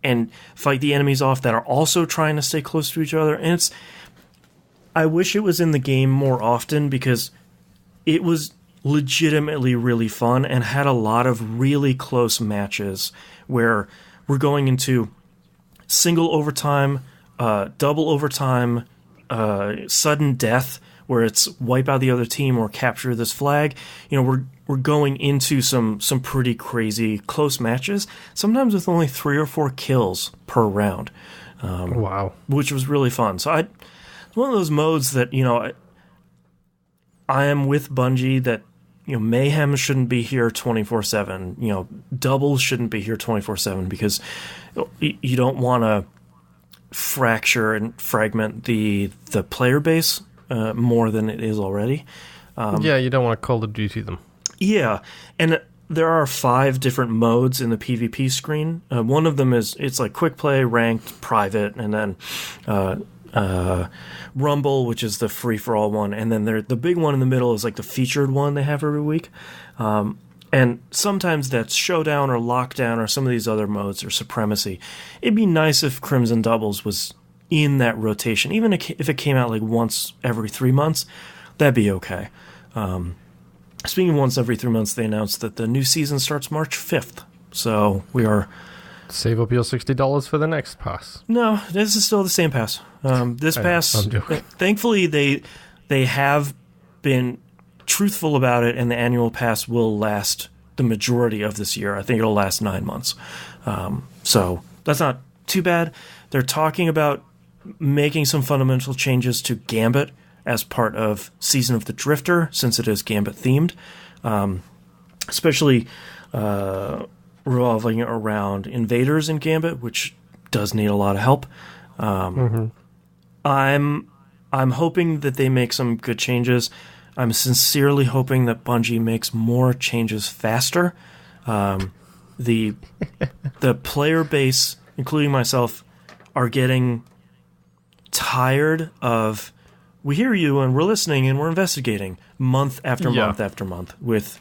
and fight the enemies off that are also trying to stay close to each other. And I wish it was in the game more often because it was legitimately really fun and had a lot of really close matches where we're going into single overtime, double overtime, sudden death, where it's wipe out the other team or capture this flag. We're going into some pretty crazy close matches, sometimes with only 3 or 4 kills per round. Wow. Which was really fun. So it's one of those modes that, I am with Bungie that, Mayhem shouldn't be here 24/7. Doubles shouldn't be here 24/7 because you don't want to fracture and fragment the player base more than it is already. Yeah, you don't want to Call of Duty them. Yeah, and there are 5 different modes in the PvP screen. One of them it's like quick play, ranked, private, and then Rumble, which is the free-for-all one, and then the big one in the middle is like the featured one they have every week. And sometimes that's Showdown or Lockdown or some of these other modes or Supremacy. It'd be nice if Crimson Doubles was in that rotation, even if it came out like once every 3 months, that'd be okay. Speaking of once every 3 months, they announced that the new season starts March 5th. So we are... Save up your $60 for the next pass. No, this is still the same pass. This pass, thankfully, they have been truthful about it, and the annual pass will last the majority of this year. I think it'll last 9 months. So that's not too bad. They're talking about making some fundamental changes to Gambit as part of Season of the Drifter, since it is Gambit themed, especially revolving around invaders in Gambit, which does need a lot of help. I'm hoping that they make some good changes. I'm sincerely hoping that Bungie makes more changes faster. The player base, including myself, are getting tired of, we hear you and we're listening and we're investigating month after month after month, with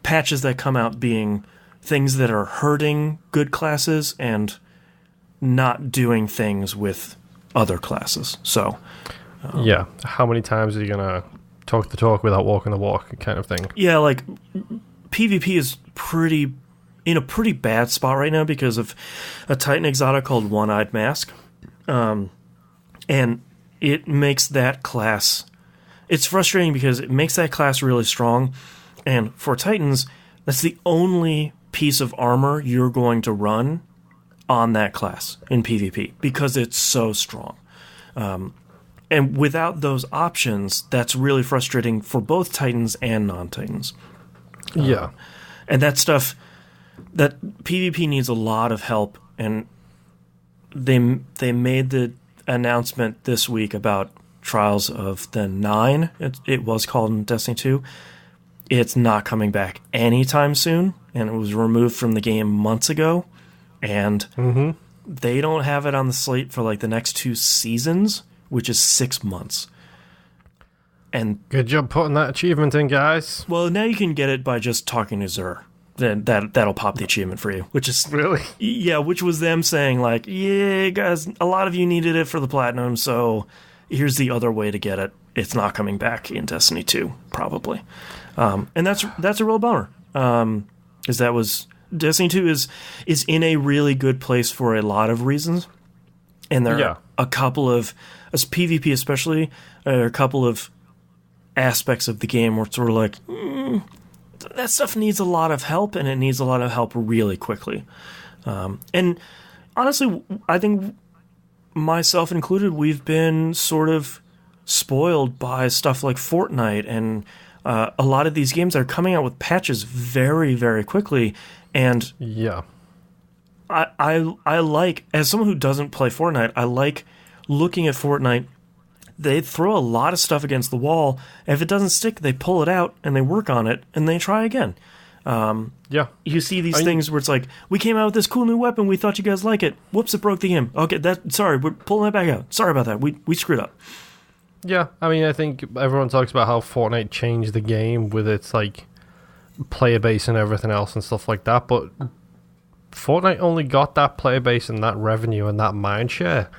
patches that come out being things that are hurting good classes and not doing things with other classes. So how many times are you gonna talk the talk without walking the walk, kind of thing? Yeah, like PvP is in a pretty bad spot right now because of a Titan exotic called One-Eyed Mask, and it makes that class, it's frustrating because it makes that class really strong, and for Titans, that's the only piece of armor you're going to run on that class in PvP because it's so strong. And without those options, that's really frustrating for both Titans and non-Titans. And that stuff, that PvP needs a lot of help, and they made the announcement this week about Trials of the Nine. It was called in Destiny 2. It's not coming back anytime soon, and it was removed from the game months ago, and they don't have it on the slate for like the next 2 seasons, which is 6 months. And good job putting that achievement in, guys. Well, now you can get it by just talking to Xur. Then that'll pop the achievement for you, which is really, which was them saying like, yeah, guys, a lot of you needed it for the platinum, so here's the other way to get it. It's not coming back in Destiny 2, probably, and that's a real bummer. Because that was Destiny 2 is in a really good place for a lot of reasons, and there are a couple of, as PvP especially, a couple of aspects of the game where it's sort of like. That stuff needs a lot of help, and it needs a lot of help really quickly. And honestly, I think, myself included, we've been sort of spoiled by stuff like Fortnite and a lot of these games that are coming out with patches very, very quickly. And I like, as someone who doesn't play Fortnite, I like looking at Fortnite. They throw a lot of stuff against the wall, and if it doesn't stick, they pull it out, and they work on it, and they try again. You see these things where it's like, we came out with this cool new weapon, we thought you guys like it. Whoops, it broke the game. Okay, sorry, we're pulling it back out. Sorry about that, we screwed up. Yeah, I mean, I think everyone talks about how Fortnite changed the game with its, like, player base and everything else and stuff like that, but Fortnite only got that player base and that revenue and that mind share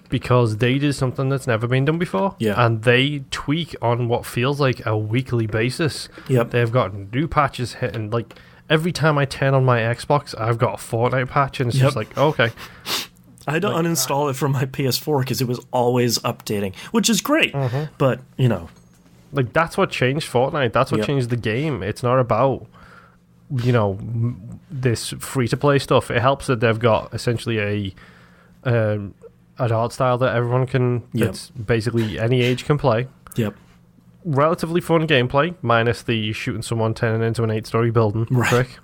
because they did something that's never been done before. And they tweak on what feels like a weekly basis. They've got new patches hitting. Like, every time I turn on my Xbox, I've got a Fortnite patch, and it's just like, okay. I had to uninstall it from my PS4 because it was always updating, which is great. But, you know. Like, that's what changed Fortnite. That's what changed the game. It's not about, you know, this free-to-play stuff. It helps that they've got essentially an art style that everyone can, it's basically any age can play. Relatively fun gameplay, minus the shooting someone turning into an 8-story building trick.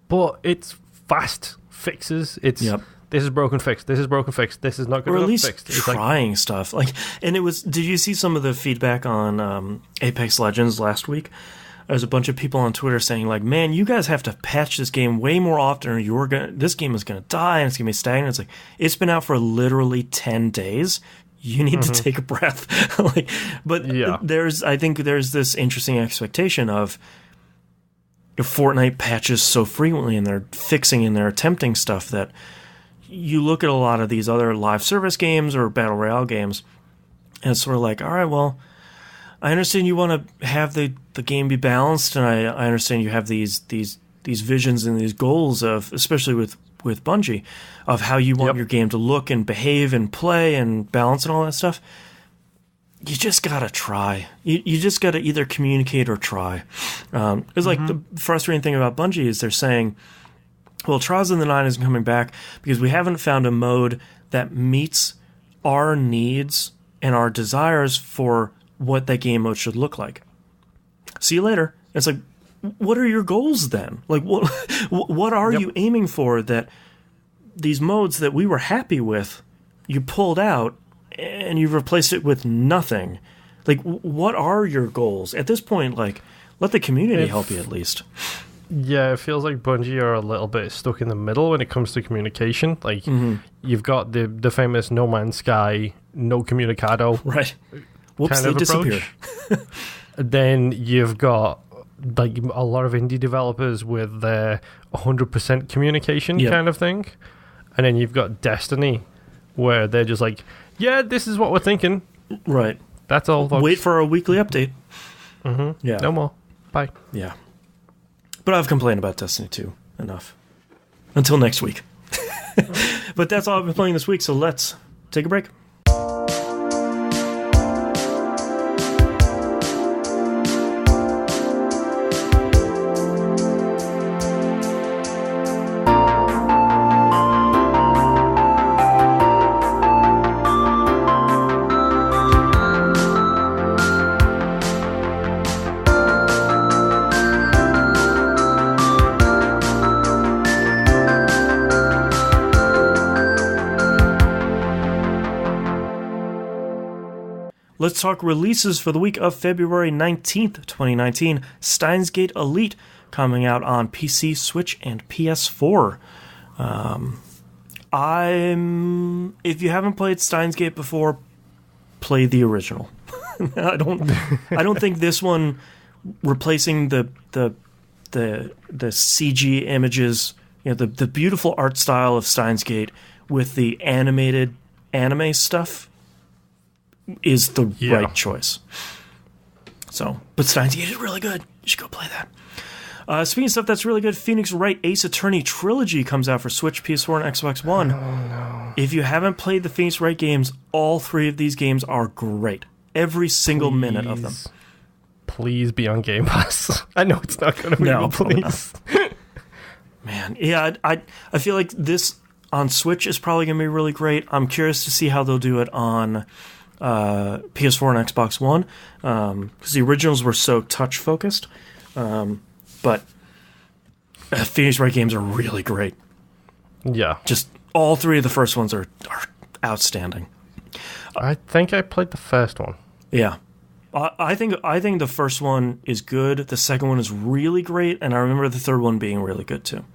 But it's fast fixes. It's this is broken fixed. This is broken fixed. This is not good enough fixed. Or at least trying stuff. Like, and it was. Did you see some of the feedback on Apex Legends last week? There's a bunch of people on Twitter saying, like, man, you guys have to patch this game way more often, or this game is gonna die and it's gonna be stagnant. It's like, it's been out for literally 10 days. You need to take a breath. I think there's this interesting expectation of Fortnite patches so frequently, and they're fixing and they're attempting stuff that you look at a lot of these other live service games or battle royale games, and it's sort of like, all right, well, I understand you want to have the game be balanced, and I understand you have these visions and these goals of, especially with Bungie, of how you want your game to look and behave and play and balance and all that stuff. You just gotta try. You just gotta either communicate or try. It's like the frustrating thing about Bungie is they're saying, well, Trials of the Nine isn't coming back because we haven't found a mode that meets our needs and our desires for what that game mode should look like. See you later. It's like, what are your goals then? Like, what are you aiming for that these modes that we were happy with, you pulled out and you've replaced it with nothing? Like, what are your goals? At this point, like, let the community help you at least. Yeah, it feels like Bungie are a little bit stuck in the middle when it comes to communication. Like, you've got the famous No Man's Sky, no communicado Right. Whoops, kind they of disappeared. Then you've got like a lot of indie developers with their 100% communication kind of thing. And then you've got Destiny, where they're just like, yeah, this is what we're thinking. Right. That's all, folks. Wait for a weekly update. Yeah. No more. Bye. Yeah. But I've complained about Destiny 2 enough. Until next week. But that's all I've been playing this week, so let's take a break. Let's talk releases for the week of February 19th, 2019. Steins Gate Elite coming out on PC, Switch, and PS4. If you haven't played Steins Gate before, play the original. I don't think this one replacing the CG images, the beautiful art style of Steins Gate with the animated anime stuff is the right choice. So, but Steins Gate is really good. You should go play that. Speaking of stuff that's really good, Phoenix Wright Ace Attorney Trilogy comes out for Switch, PS4, and Xbox One. Oh, no. If you haven't played the Phoenix Wright games, all three of these games are great. Every single minute of them. Please be on Game Pass. I know it's not going to be, no, please. Man, yeah, I feel like this on Switch is probably going to be really great. I'm curious to see how they'll do it on PS4 and Xbox One, because the originals were so touch-focused. But Phoenix Wright games are really great. Yeah. Just all three of the first ones are outstanding. I think I played the first one. Yeah. I think the first one is good. The second one is really great, and I remember the third one being really good too.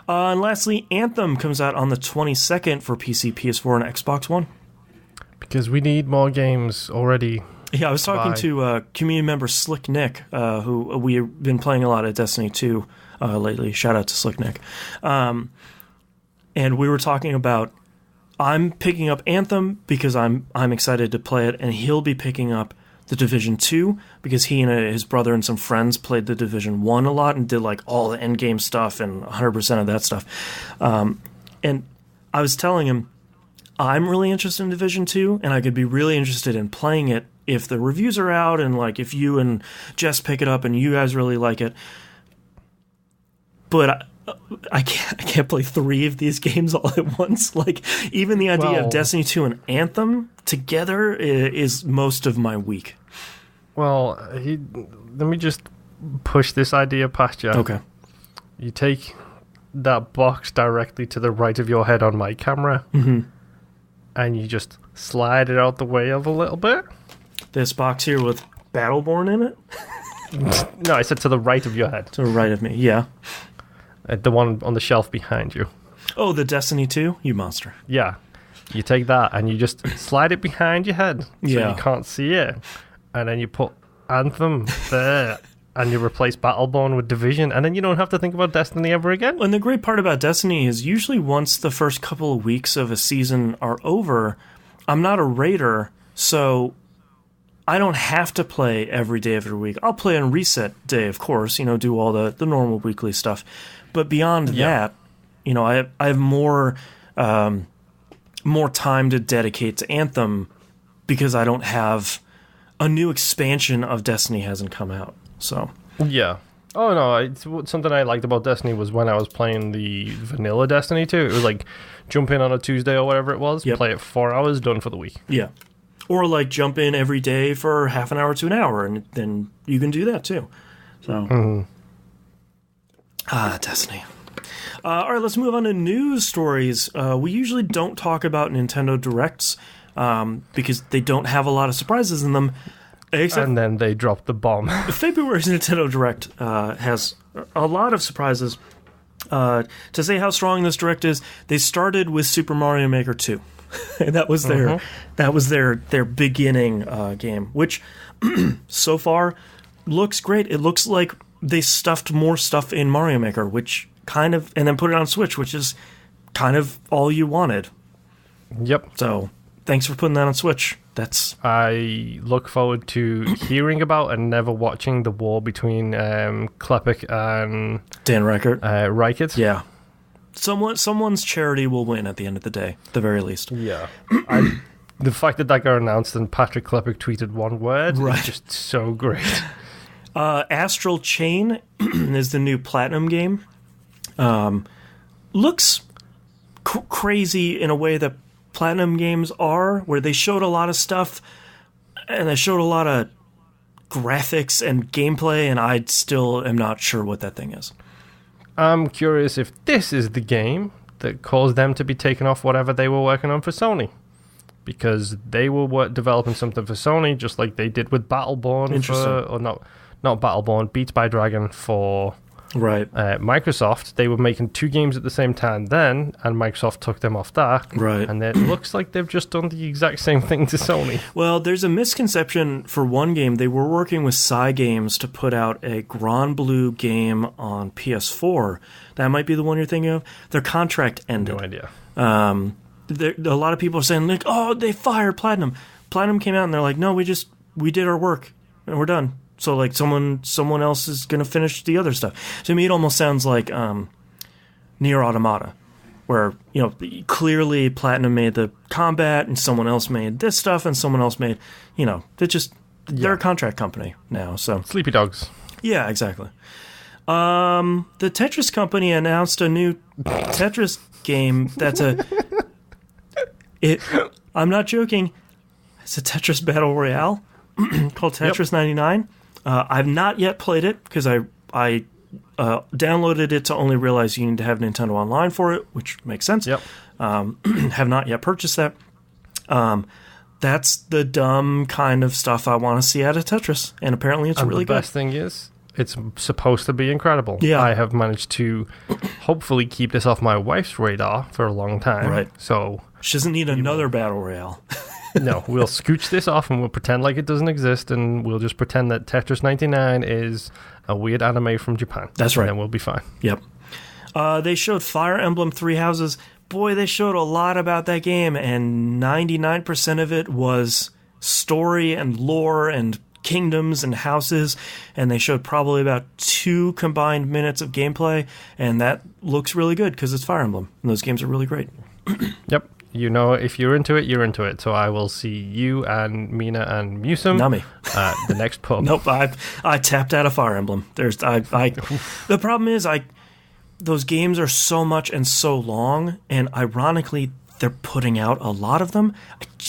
And lastly, Anthem comes out on the 22nd for PC, PS4, and Xbox One. Because we need more games already. Yeah, I was talking to community member Slick Nick, who we've been playing a lot of Destiny 2 lately. Shout out to Slick Nick. And we were talking about, I'm picking up Anthem because I'm excited to play it, and he'll be picking up The Division 2 because he and his brother and some friends played The Division 1 a lot and did like all the endgame stuff and 100% of that stuff. And I was telling him, I'm really interested in Division 2, and I could be really interested in playing it if the reviews are out and like if you and Jess pick it up and you guys really like it. But I can't play three of these games all at once. Like, even the idea of Destiny 2 and Anthem together is most of my week. Well, let me just push this idea past you. Okay. You take that box directly to the right of your head on my camera, and you just slide it out the way of a little bit. This box here with Battleborn in it? No, I said to the right of your head. To the right of me, yeah. The one on the shelf behind you. Oh, the Destiny 2? You monster. Yeah. You take that and you just slide it behind your head so you can't see it. And then you put Anthem there and you replace Battleborn with Division, and then you don't have to think about Destiny ever again. And the great part about Destiny is usually once the first couple of weeks of a season are over, I'm not a raider, so I don't have to play every day of every week. I'll play on reset day, of course, do all the normal weekly stuff. But beyond that, I have more time to dedicate to Anthem because I don't have a new expansion of Destiny hasn't come out. So yeah. Oh no, something I liked about Destiny was when I was playing the vanilla Destiny 2. It was like jump in on a Tuesday or whatever it was, play it 4 hours, done for the week. Yeah. Or like jump in every day for half an hour to an hour, and then you can do that too. So Destiny. All right, let's move on to news stories. We usually don't talk about Nintendo Directs because they don't have a lot of surprises in them. and then they dropped the bomb. February's Nintendo Direct has a lot of surprises. To say how strong this Direct is, they started with Super Mario Maker 2. And that was their beginning game, which so far looks great. It looks like they stuffed more stuff in Mario Maker, which and then put it on Switch, which is kind of all you wanted. Yep. So thanks for putting that on Switch. I look forward to hearing about and never watching the war between Klepek and Dan Reichert. Reichert. Yeah. Someone's charity will win at the end of the day, at the very least. Yeah. The fact that got announced and Patrick Klepek tweeted one word is just so great. Astral Chain is the new Platinum game. Looks crazy in a way that Platinum games are, where they showed a lot of stuff and they showed a lot of graphics and gameplay, and I still am not sure what that thing is. I'm curious if this is the game that caused them to be taken off whatever they were working on for Sony. Because they were developing something for Sony, just like they did with Battleborn. Not Battleborn, Beats by Dragon for Microsoft. They were making two games at the same time then, and Microsoft took them off that. Right. And it looks like they've just done the exact same thing to Sony. Well, there's a misconception for one game. They were working with Cygames to put out a Grand Blue game on PS4. That might be the one you're thinking of. Their contract ended. No idea. A lot of people are saying, like, oh, they fired Platinum. Platinum came out and they're like, no, we did our work and we're done. So, like, someone else is going to finish the other stuff. To me, it almost sounds like Nier Automata, where, clearly Platinum made the combat and someone else made this stuff and someone else made, they're a contract company now. So Sleepy Dogs. Yeah, exactly. The Tetris company announced a new Tetris game that's I'm not joking, it's a Tetris Battle Royale called Tetris 99. I've not yet played it because I downloaded it to only realize you need to have Nintendo Online for it, which makes sense. Yep. Have not yet purchased that. That's the dumb kind of stuff I want to see out of Tetris, and apparently it's really good. The best thing is, it's supposed to be incredible. Yeah. I have managed to hopefully keep this off my wife's radar for a long time. Right. So she doesn't need another Battle Royale. No, we'll scooch this off and we'll pretend like it doesn't exist, and we'll just pretend that Tetris 99 is a weird anime from Japan. That's right. And then we'll be fine. Yep. They showed Fire Emblem Three Houses. Boy, they showed a lot about that game, and 99% of it was story and lore and kingdoms and houses, and they showed probably about 2 combined minutes of gameplay, and that looks really good because it's Fire Emblem, and those games are really great. Yep. If you're into it, you're into it. So I will see you and Mina and Musum Nami at the next pub. Nope, I tapped out of Fire Emblem. The problem is those games are so much and so long, and ironically, they're putting out a lot of them.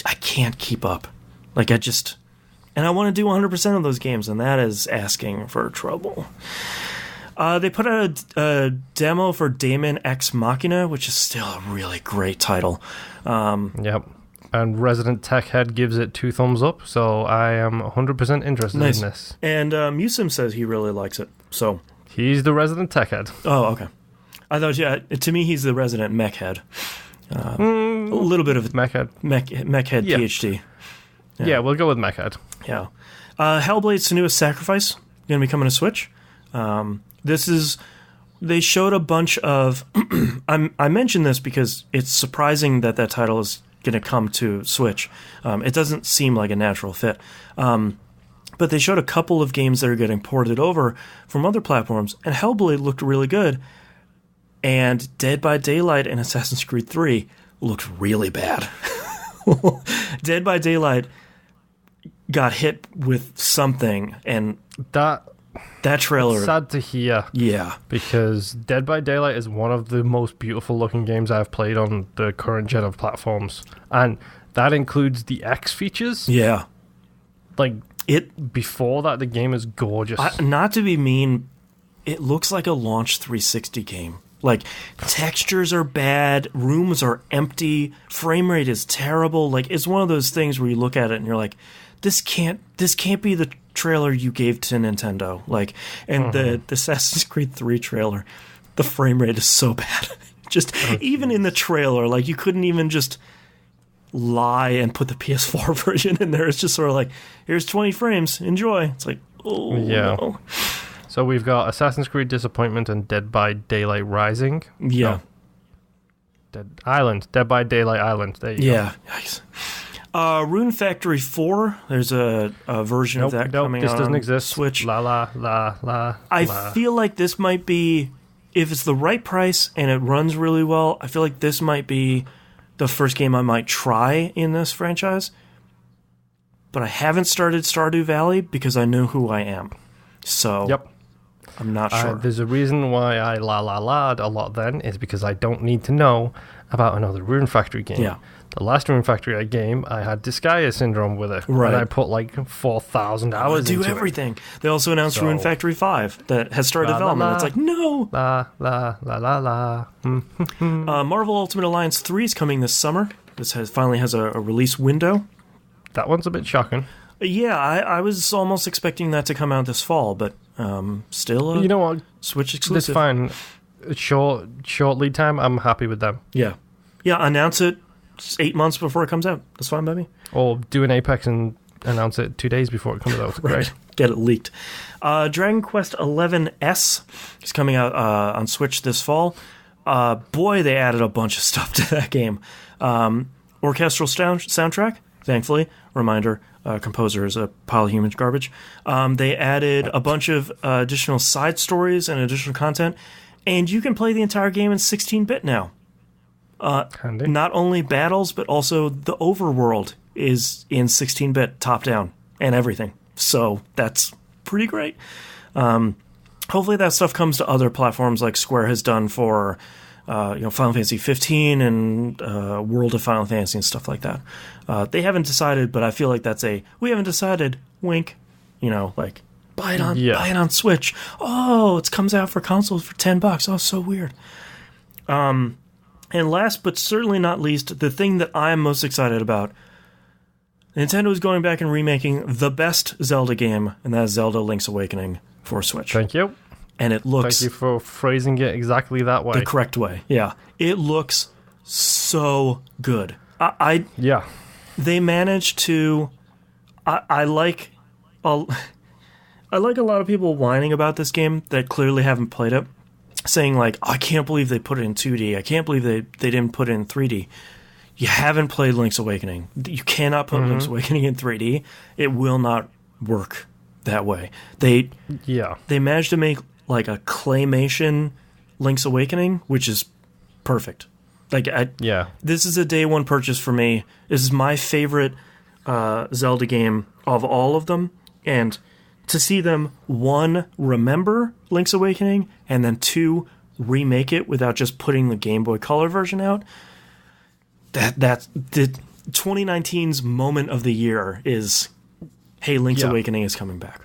I can't keep up. And I want to do 100% of those games, and that is asking for trouble. They put out a demo for Daemon Ex Machina, which is still a really great title. Yep. And Resident Tech Head gives it 2 thumbs up, so I am 100% interested in this. And Musum says he really likes it. So he's the Resident Tech Head. Oh, okay. I thought, to me, he's the Resident Mech Head. A little bit of Mech Head. Mech Head PhD. Yeah, we'll go with Mech Head. Yeah. Hellblade Senua's Sacrifice, going to be coming to Switch. They showed a bunch of, I mentioned this because it's surprising that title is going to come to Switch. It doesn't seem like a natural fit. But they showed a couple of games that are getting ported over from other platforms, and Hellblade looked really good. And Dead by Daylight and Assassin's Creed 3 looked really bad. Dead by Daylight got hit with something, and that trailer... It's sad to hear. Yeah. Because Dead by Daylight is one of the most beautiful looking games I've played on the current gen of platforms. And that includes the X features. Yeah. Before that, the game is gorgeous. Not to be mean, it looks like a launch 360 game. Textures are bad, rooms are empty, frame rate is terrible. It's one of those things where you look at it and you're like, this can't be the trailer you gave to Nintendo. Like, and the Assassin's Creed 3 trailer, the frame rate is so bad. Just even in the trailer, like you couldn't even just lie and put the PS4 version in there. It's just sort of like, here's 20 frames, enjoy. It's like, oh yeah. No. So we've got Assassin's Creed Disappointment and Dead by Daylight Rising. Yeah. No. Dead by Daylight Island. There you go. Nice. Rune Factory 4, there's a version of that coming out. This doesn't exist. Switch. I feel like this might be, if it's the right price and it runs really well, I feel like this might be the first game I might try in this franchise. But I haven't started Stardew Valley because I know who I am. So yep. I'm not sure. There's a reason why I la'd a lot then, is because I don't need to know about another Rune Factory game. Yeah. The last Rune Factory game, I had Disgaea syndrome with it. Right. And I put like 4,000 hours into everything. They also announced Rune Factory 5 that has started development. It's like, no! Marvel Ultimate Alliance 3 is coming this summer. This finally has a release window. That one's a bit shocking. Yeah, I was almost expecting that to come out this fall, but still you know what? Switch exclusive. That's fine. Short lead time, I'm happy with them. Yeah. Yeah, announce it 8 months before it comes out. That's fine by me. Or do an Apex and announce it 2 days before it comes out. Right. Get it leaked. Dragon Quest XI is coming out on Switch this fall. Boy, they added a bunch of stuff to that game. Orchestral soundtrack, thankfully. Reminder, composer is a pile of human garbage. They added a bunch of additional side stories and additional content, and you can play the entire game in 16-bit now. Not only battles, but also the overworld is in 16-bit top-down and everything. So that's pretty great. Hopefully that stuff comes to other platforms like Square has done for Final Fantasy 15 and World of Final Fantasy and stuff like that. They haven't decided, but I feel like that's we haven't decided, wink, like buy it on Switch. Oh, it comes out for consoles for $10. Oh, so weird. And last but certainly not least, the thing that I am most excited about, Nintendo is going back and remaking the best Zelda game, and that is Zelda Link's Awakening for Switch. Thank you. And it looks... Thank you for phrasing it exactly that way. The correct way, yeah. It looks so good. Yeah. They managed to... I like a lot of people whining about this game that clearly haven't played it, saying like, I can't believe they put it in 2D. I can't believe they didn't put it in 3D. You haven't played Link's Awakening. You cannot put Link's Awakening in 3D. It will not work that way. They managed to make like a claymation Link's Awakening, which is perfect. This is a day one purchase for me. This is my favorite Zelda game of all of them, and to see them, 1, remember Link's Awakening, and then 2, remake it without just putting the Game Boy Color version out, that's the 2019's moment of the year is, hey, Link's Awakening is coming back.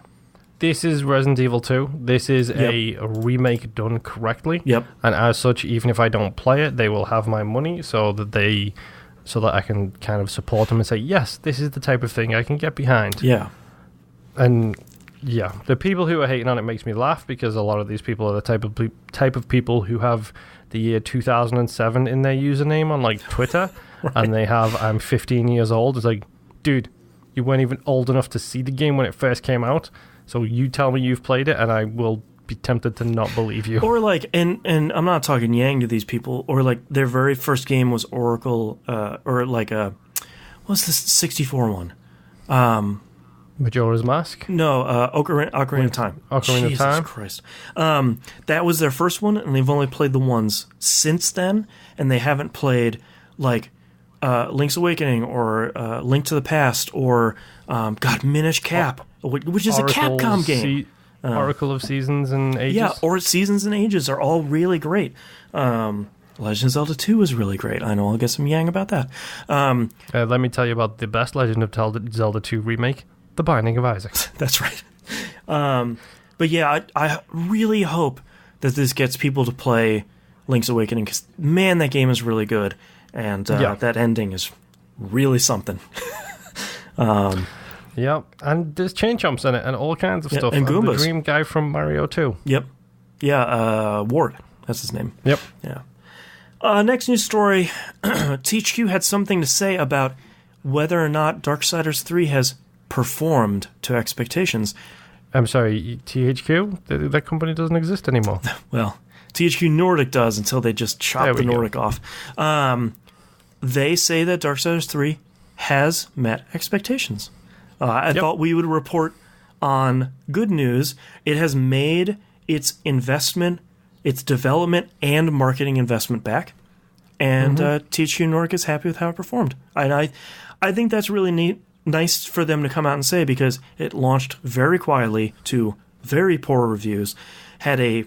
This is Resident Evil 2. This is a remake done correctly. Yep. And as such, even if I don't play it, they will have my money so that I can kind of support them and say, yes, this is the type of thing I can get behind. Yeah. And yeah, the people who are hating on it makes me laugh, because a lot of these people are the type of people who have the year 2007 in their username on like Twitter, right. And they have I'm 15 years old. It's like, dude, you weren't even old enough to see the game when it first came out. So you tell me you've played it, and I will be tempted to not believe you. Or like, and I'm not talking yang to these people, or like their very first game was Oracle, or like what's this 64 one? Majora's Mask? No, Ocarina of Time. Ocarina of Time? Jesus Christ. That was their first one, and they've only played the ones since then, and they haven't played, like, Link's Awakening, or Link to the Past, or, Minish Cap, which is a Capcom game. Oracle of Seasons and Ages? Yeah, or Seasons and Ages are all really great. Legend of Zelda 2 is really great. I know I'll get some yang about that. Let me tell you about the best Legend of Zelda 2 remake. The Binding of Isaac. That's right. But yeah, I really hope that this gets people to play Link's Awakening, because, man, that game is really good. And that ending is really something. Yep, and there's chain chomps in it and all kinds of stuff. And Goombas. The dream guy from Mario 2. Yep. Yeah, Ward. That's his name. Yep. Yeah. Next news story. THQ had something to say about whether or not Darksiders 3 has performed to expectations. I'm sorry, THQ? That company doesn't exist anymore. Well, THQ Nordic does until they just chop the Nordic off. They say that Darksiders 3 has met expectations. I thought we would report on good news. It has made its investment, its development, and marketing investment back. And THQ Nordic is happy with how it performed. And I think that's really neat. Nice for them to come out and say, because it launched very quietly to very poor reviews, had a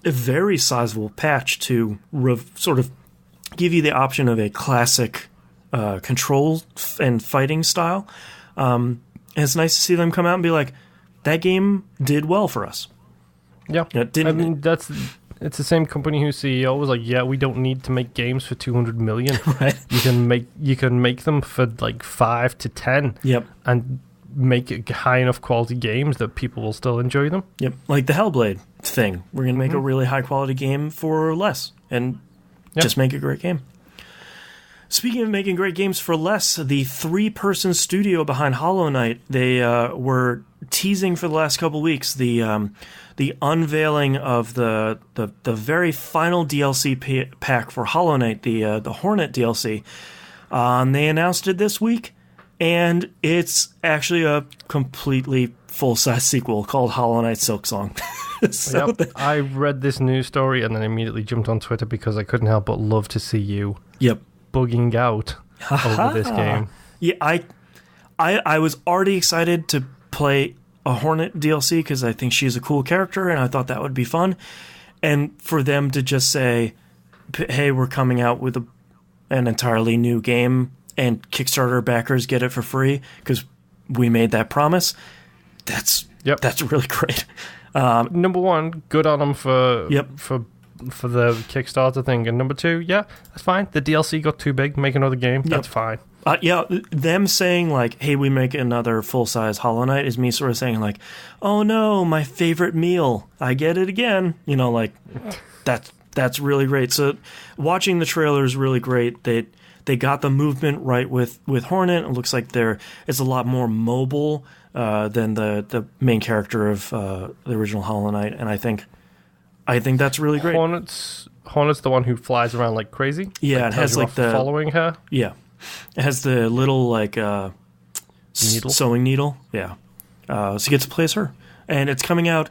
very sizable patch to sort of give you the option of a classic control and fighting style. And it's nice to see them come out and be like, that game did well for us. Yeah, it's the same company whose CEO was like, "Yeah, we don't need to make games for 200 million. Right? You can make them for like 5 to 10. Yep, and make it high enough quality games that people will still enjoy them. Yep, like the Hellblade thing. We're gonna make a really high quality game for less, and just make a great game." Speaking of making great games for less, the 3-person studio behind Hollow Knight, they were teasing for the last couple weeks the unveiling of the very final DLC pack for Hollow Knight, the Hornet DLC. They announced it this week, and it's actually a completely full-size sequel called Hollow Knight Silksong. I read this news story and then immediately jumped on Twitter because I couldn't help but love to see you. Bugging out over this game. Yeah, I was already excited to play a Hornet DLC because I think she's a cool character and I thought that would be fun. And for them to just say, hey, we're coming out with an entirely new game and Kickstarter backers get it for free because we made that promise, that's really great. Number one, good on them for the Kickstarter thing, and number two, that's fine. The DLC got too big, make another game. That's fine. Them saying like, "Hey, we make another full-size Hollow Knight" is me sort of saying like, "Oh no, my favorite meal, I get it again." You know, like that's really great. So watching the trailer is really great. They got the movement right with Hornet. It looks like it's a lot more mobile than the main character of the original Hollow Knight, and I think that's really great. Hornet's the one who flies around like crazy. Yeah, it has like the following her. Yeah, it has the little like sewing needle. Yeah, so you get to play as her, and it's coming out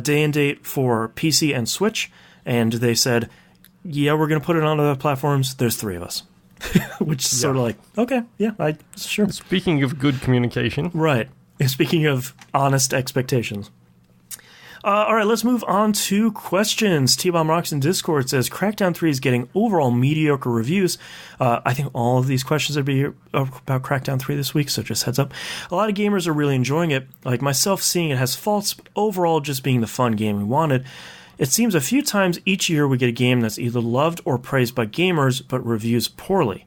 day and date for PC and Switch. And they said, "Yeah, we're going to put it on other platforms. There's 3 of us," which is sort of like, okay, yeah, sure. Speaking of good communication, right? Speaking of honest expectations. All right, let's move on to questions. T-Bomb Rocks in Discord says, Crackdown 3 is getting overall mediocre reviews. I think all of these questions are about Crackdown 3 this week, so just heads up. A lot of gamers are really enjoying it. Like myself, seeing it has faults, but overall just being the fun game we wanted. It seems a few times each year we get a game that's either loved or praised by gamers, but reviews poorly.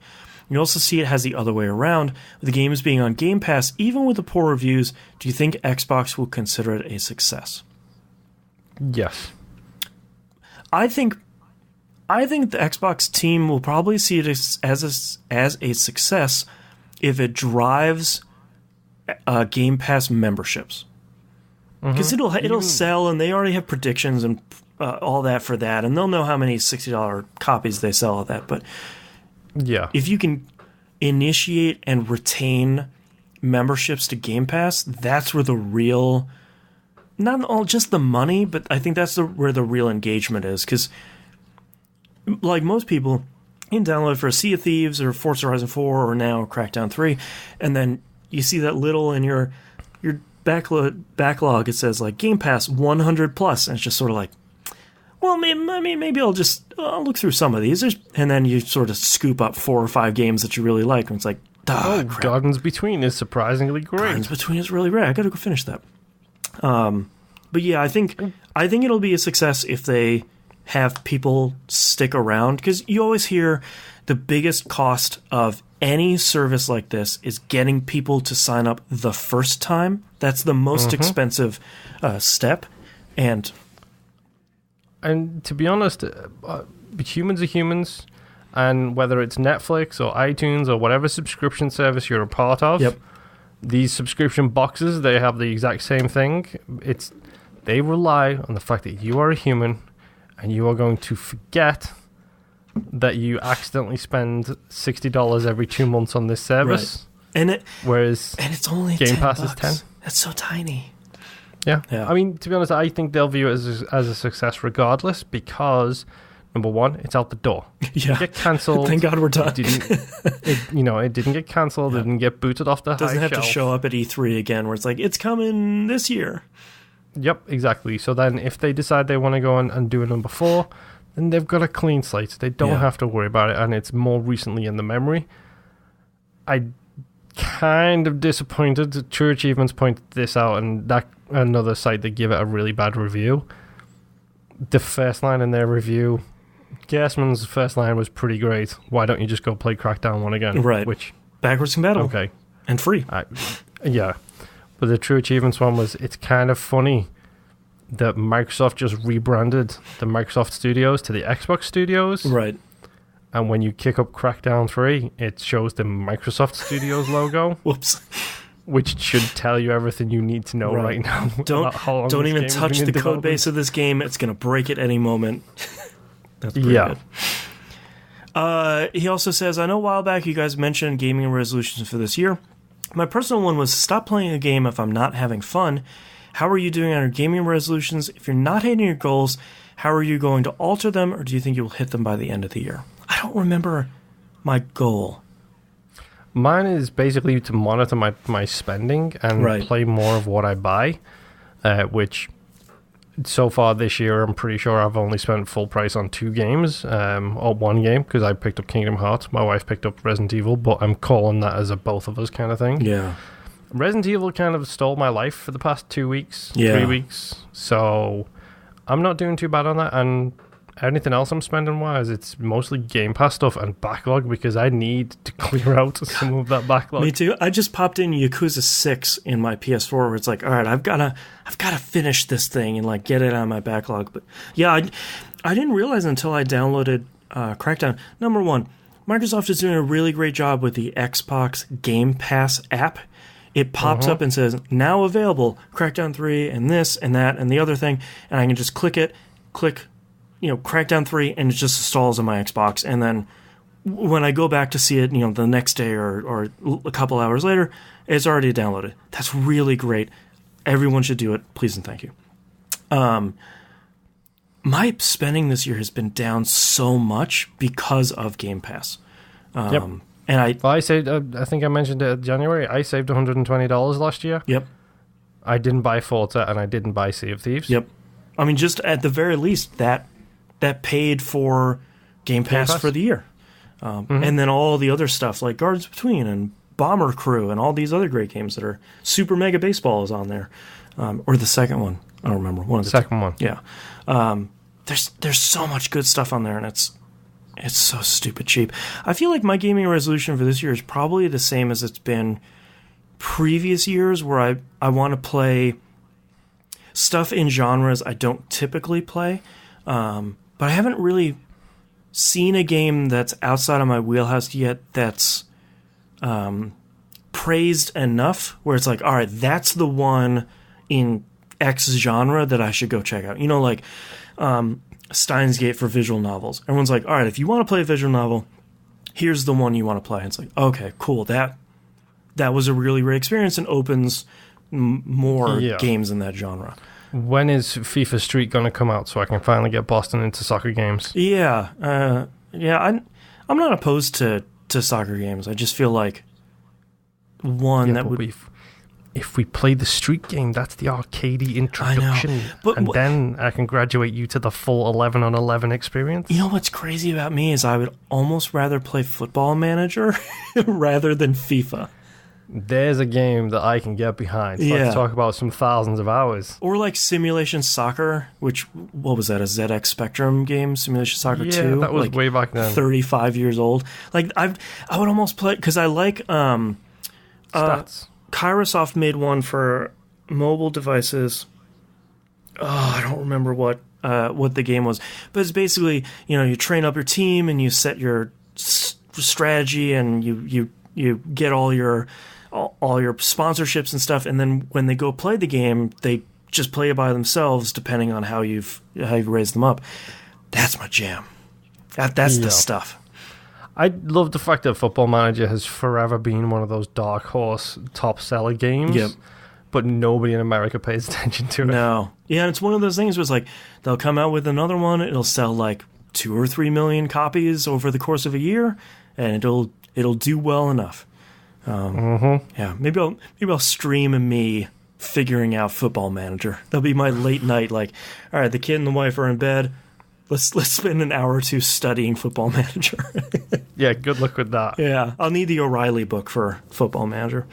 You also see it has the other way around, with the games being on Game Pass, even with the poor reviews. Do you think Xbox will consider it a success? Yes. I think the Xbox team will probably see it as a success if it drives Game Pass memberships. Because it'll sell, and they already have predictions and all that for that, and they'll know how many $60 copies they sell of that. But if you can initiate and retain memberships to Game Pass, that's where the real, not all just the money, but I think that's where the real engagement is. Because like most people, you can download for Sea of Thieves or Forza Horizon 4 or now Crackdown 3, and then you see that little in your backlog, it says like Game Pass 100 plus, and it's just sort of like, well, maybe I'll look through some of these, and then you sort of scoop up 4 or 5 games that you really like, and it's like, crap. Gardens Between is surprisingly great. Gardens Between is really rare. I gotta go finish that. But yeah, I think it'll be a success if they have people stick around, because you always hear the biggest cost of any service like this is getting people to sign up the first time. That's the most expensive step. And to be honest, humans are humans, and whether it's Netflix or iTunes or whatever subscription service you're a part of, these subscription boxes, they have the exact same thing. They rely on the fact that you are a human and you are going to forget that you accidentally spend $60 every 2 months on this service. Right. Whereas it's only Game $10. Pass is 10. That's so tiny. Yeah. I mean, to be honest, I think they'll view it as a success regardless because, number one, it's out the door. It didn't get cancelled. Thank God we're done. It didn't get cancelled. It didn't get booted off the high shelf. Doesn't have to show up at E3 again where it's like, it's coming this year. Yep, exactly. So then if they decide they want to go and do a number 4, then they've got a clean slate. They don't have to worry about it, and it's more recently in the memory. I kind of disappointed. True Achievements pointed this out, and that another site that give it a really bad review. The first line in their review, Gersman's first line was pretty great. Why don't you just go play Crackdown 1 again? Right. Which backwards compatible. Okay. And free. Yeah. But the True Achievements one was, it's kind of funny that Microsoft just rebranded the Microsoft Studios to the Xbox Studios. Right. And when you kick up Crackdown 3, it shows the Microsoft Studios logo. Whoops. Which should tell you everything you need to know right now. Don't even touch the code base of this game. It's going to break at any moment. That's pretty good. He also says, I know a while back you guys mentioned gaming resolutions for this year. My personal one was stop playing a game if I'm not having fun. How are you doing on your gaming resolutions? If you're not hitting your goals, how are you going to alter them, or do you think you'll hit them by the end of the year? I don't remember my goal. Mine is basically to monitor my spending and play more of what I buy, which so far this year I'm pretty sure I've only spent full price on 2 games, or 1 game, because I picked up Kingdom Hearts. My wife picked up Resident Evil, but I'm calling that as a both of us kind of thing. Yeah. Resident Evil kind of stole my life for the past 2 weeks, 3 weeks, so I'm not doing too bad on that, and anything else I'm spending wise, it's mostly Game Pass stuff and backlog, because I need to clear out some of that backlog. Me too. I just popped in Yakuza 6 in my PS4 where it's like, all right, I've got to finish this thing and like get it on my backlog. But yeah, I didn't realize until I downloaded Crackdown. Number one, Microsoft is doing a really great job with the Xbox Game Pass app. It pops up and says, now available, Crackdown 3 and this and that and the other thing, and I can just click Crackdown 3, and it just installs on my Xbox. And then when I go back to see it, the next day or a couple hours later, it's already downloaded. That's really great. Everyone should do it. Please and thank you. My spending this year has been down so much because of Game Pass. And I saved, I think I mentioned it in January, I saved $120 last year. Yep. I didn't buy Forza, and I didn't buy Sea of Thieves. Yep. I mean, just at the very least, that paid for Game Pass for the year. And then all the other stuff like Gardens Between and Bomber Crew and all these other great games that are Super Mega Baseball is on there. Or the second one. I don't remember. One of the second one. Yeah. There's so much good stuff on there, and it's so stupid cheap. I feel like my gaming resolution for this year is probably the same as it's been previous years, where I want to play stuff in genres I don't typically play. But I haven't really seen a game that's outside of my wheelhouse yet that's praised enough where it's like, all right, that's the one in X genre that I should go check out. Like Steins Gate for visual novels. Everyone's like, all right, if you want to play a visual novel, here's the one you want to play. And it's like, okay, cool. That was a really great experience and opens more games in that genre. When is FIFA Street going to come out so I can finally get Boston into soccer games? Yeah. I'm not opposed to soccer games. I just feel like that would be... If we play the Street game, that's the arcadey introduction. And then I can graduate you to the full 11 on 11 experience. You know what's crazy about me is I would almost rather play Football Manager rather than FIFA. there's a game that I can get behind. Yeah. Let's talk about some thousands of hours. Or like Simulation Soccer, which, what was that, a ZX Spectrum game? Simulation Soccer 2? Yeah, that was like way back then. 35 years old. Like, I would almost play, because I like, Stats. Kairosoft made one for mobile devices. Oh, I don't remember what the game was. But it's basically, you train up your team and you set your strategy and you get all your sponsorships and stuff, and then when they go play the game, they just play it by themselves depending on how you've raised them up. That's my jam. That's the stuff. I love the fact that Football Manager has forever been one of those dark horse top seller games. Yep. But nobody in America pays attention to it. No. Yeah, and it's one of those things where it's like they'll come out with another one, it'll sell like 2 or 3 million copies over the course of a year, and it'll do well enough. Yeah, maybe I'll stream me figuring out Football Manager. That'll be my late night. Like, all right, the kid and the wife are in bed. Let's spend an hour or two studying Football Manager. Yeah, good luck with that. Yeah, I'll need the O'Reilly book for Football Manager.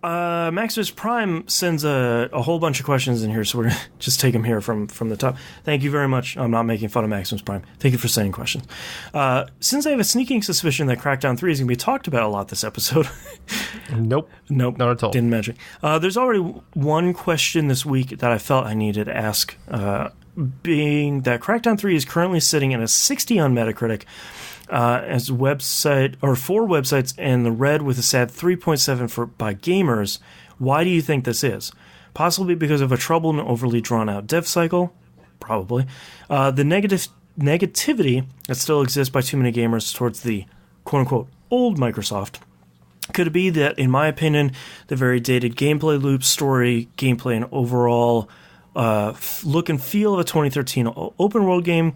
Maximus Prime sends a whole bunch of questions in here, so we're going to just take them here from the top. Thank you very much. I'm not making fun of Maximus Prime. Thank you for sending questions. Since I have a sneaking suspicion that Crackdown 3 is going to be talked about a lot this episode. Nope, not at all. Didn't mention. There's already one question this week that I felt I needed to ask, being that Crackdown 3 is currently sitting at a 60 on Metacritic, as website or 4 websites in the red with a sad 3.7 by gamers. Why do you think this is? Possibly because of a troubled and overly drawn out dev cycle? Probably. The negativity that still exists by too many gamers towards the quote-unquote old Microsoft. Could it be that, in my opinion, the very dated gameplay loop, story, gameplay, and overall look and feel of a 2013 open world game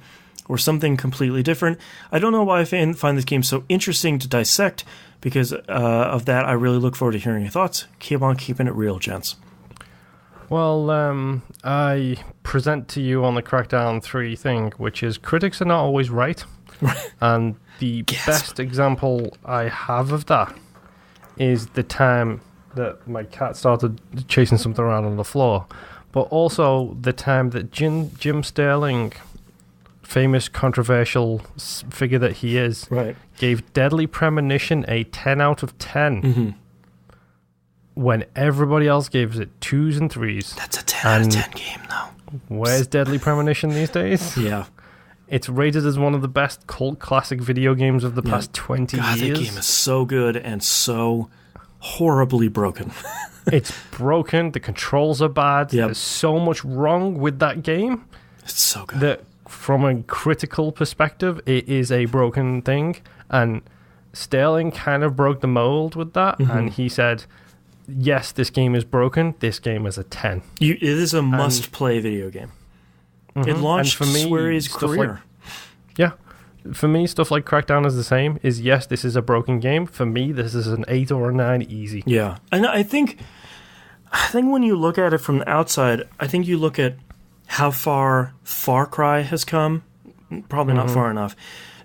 or something completely different? I don't know why I find this game so interesting to dissect. Because of that, I really look forward to hearing your thoughts. Keep on keeping it real, gents. Well, I present to you on the Crackdown 3 thing, which is critics are not always right. And the best example I have of that is the time that my cat started chasing something around on the floor. But also the time that Jim Sterling, famous controversial figure that he is, right, gave Deadly Premonition a 10 out of 10. Mm-hmm. When everybody else gives it 2s and 3s. That's a 10 out of 10 game, though. Where's Deadly Premonition these days? Yeah. It's rated as one of the best cult classic video games of the past 20 years. God, that game is so good and so horribly broken. It's broken. The controls are bad. Yep. There's so much wrong with that game. It's so good. That from a critical perspective, it is a broken thing. And Sterling kind of broke the mold with that. Mm-hmm. And he said, yes, this game is broken. This game is a 10. It is a must-play video game. Mm-hmm. It launched Swery's career. Yeah. For me, stuff like Crackdown is the same. Yes, this is a broken game. For me, this is an 8 or a 9 easy. Yeah. And I think when you look at it from the outside, I think you look at how far Far Cry has come. Probably not far enough.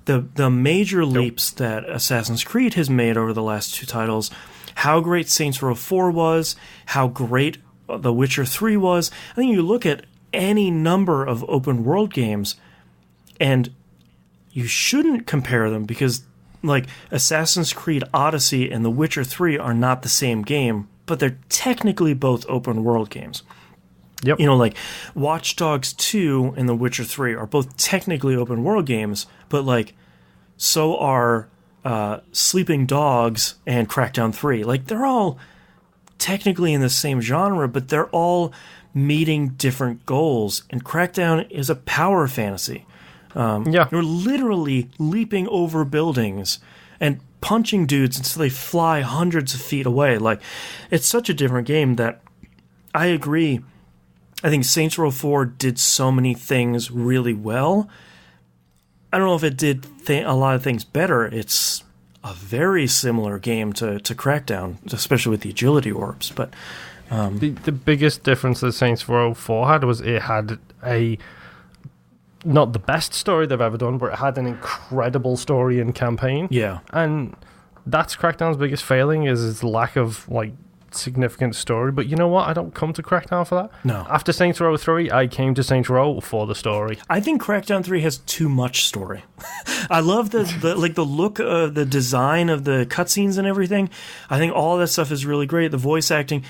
The major leaps that Assassin's Creed has made over the last 2 titles, how great Saints Row 4 was, how great The Witcher 3 was. I think you look at any number of open world games, and you shouldn't compare them because, like, Assassin's Creed Odyssey and The Witcher 3 are not the same game, but they're technically both open world games. Yep. You know, like, Watch Dogs 2 and The Witcher 3 are both technically open world games, but, like, so are Sleeping Dogs and Crackdown 3. Like, they're all technically in the same genre, but they're all meeting different goals. And Crackdown is a power fantasy. You're literally leaping over buildings and punching dudes until they fly hundreds of feet away. Like, it's such a different game that I agree. I think Saints Row 4 did so many things really well. I don't know if it did a lot of things better. It's a very similar game to Crackdown, especially with the agility orbs. But the biggest difference that Saints Row 4 had was it had not the best story they've ever done, but it had an incredible story and campaign. Yeah. And that's Crackdown's biggest failing is its lack of like significant story. But you know what? I don't come to Crackdown for that. No. After Saints Row 3, I came to Saints Row for the story. I think Crackdown 3 has too much story. I love the look, the design of the cutscenes and everything. I think all that stuff is really great. The voice acting,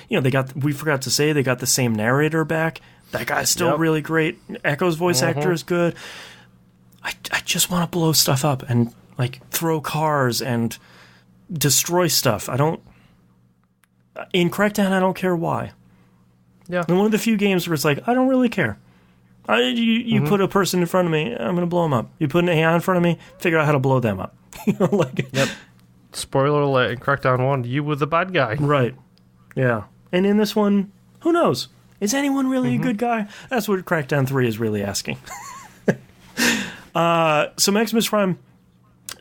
we forgot to say, they got the same narrator back. That guy's still really great. Echo's voice actor is good. I just want to blow stuff up and like throw cars and destroy stuff. In Crackdown, I don't care why. Yeah. And one of the few games where it's like, I don't really care. You put a person in front of me, I'm going to blow them up. You put an AI in front of me, figure out how to blow them up. Yep. Spoiler alert, in Crackdown 1, you were the bad guy. Right. Yeah. And in this one, who knows? Is anyone really a good guy? That's what Crackdown 3 is really asking. So Maximus Prime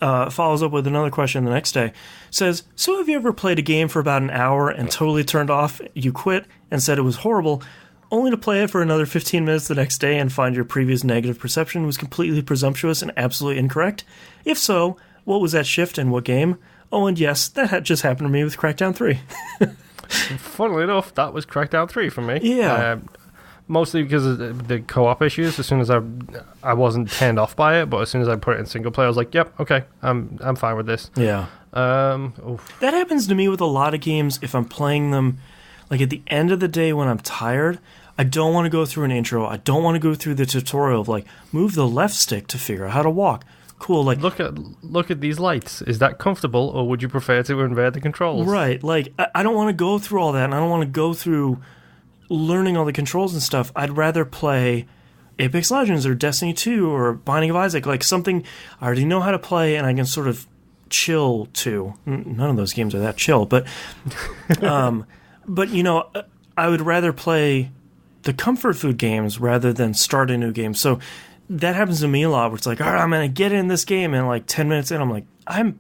follows up with another question the next day. Says, so have you ever played a game for about an hour and totally turned off, you quit, and said it was horrible, only to play it for another 15 minutes the next day and find your previous negative perception was completely presumptuous and absolutely incorrect? If so, what was that shift and what game? Oh, and yes, that just happened to me with Crackdown 3. Funnily enough, that was Crackdown 3 for me. Yeah. Mostly because of the co-op issues. As soon as I wasn't turned off by it, but as soon as I put it in single player, I was like, "Yep, okay, I'm fine with this." Yeah. That happens to me with a lot of games. If I'm playing them, like at the end of the day when I'm tired, I don't want to go through an intro. I don't want to go through the tutorial of like move the left stick to figure out how to walk. Cool. Like look at these lights. Is that comfortable, or would you prefer to invert the controls? Right. Like I don't want to go through all that, and I don't want to go through learning all the controls and stuff. I'd rather play Apex Legends or Destiny 2 or Binding of Isaac, like something I already know how to play and I can sort of chill to. None of those games are that chill, but I would rather play the comfort food games rather than start a new game. So that happens to me a lot where it's like, all right, I'm going to get in this game, and like 10 minutes in I'm like, I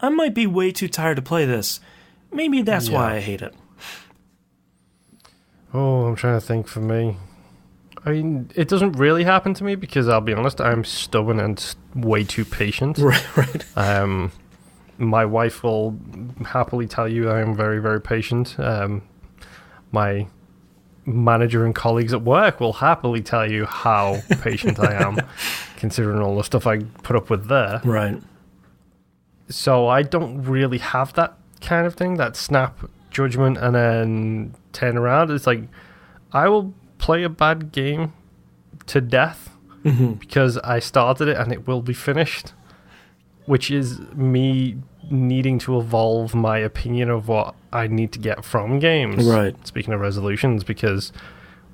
might be way too tired to play this. Maybe that's why I hate it. Oh, I'm trying to think for me. I mean, it doesn't really happen to me because I'll be honest, I'm stubborn and way too patient. Right. My wife will happily tell you I am very, very patient. My manager and colleagues at work will happily tell you how patient I am, considering all the stuff I put up with there. Right. So I don't really have that kind of thing, that snap judgment and then turn around. It's like I will play a bad game to death because I started it and it will be finished, which is me needing to evolve my opinion of what I need to get from games. Right. Speaking of resolutions, because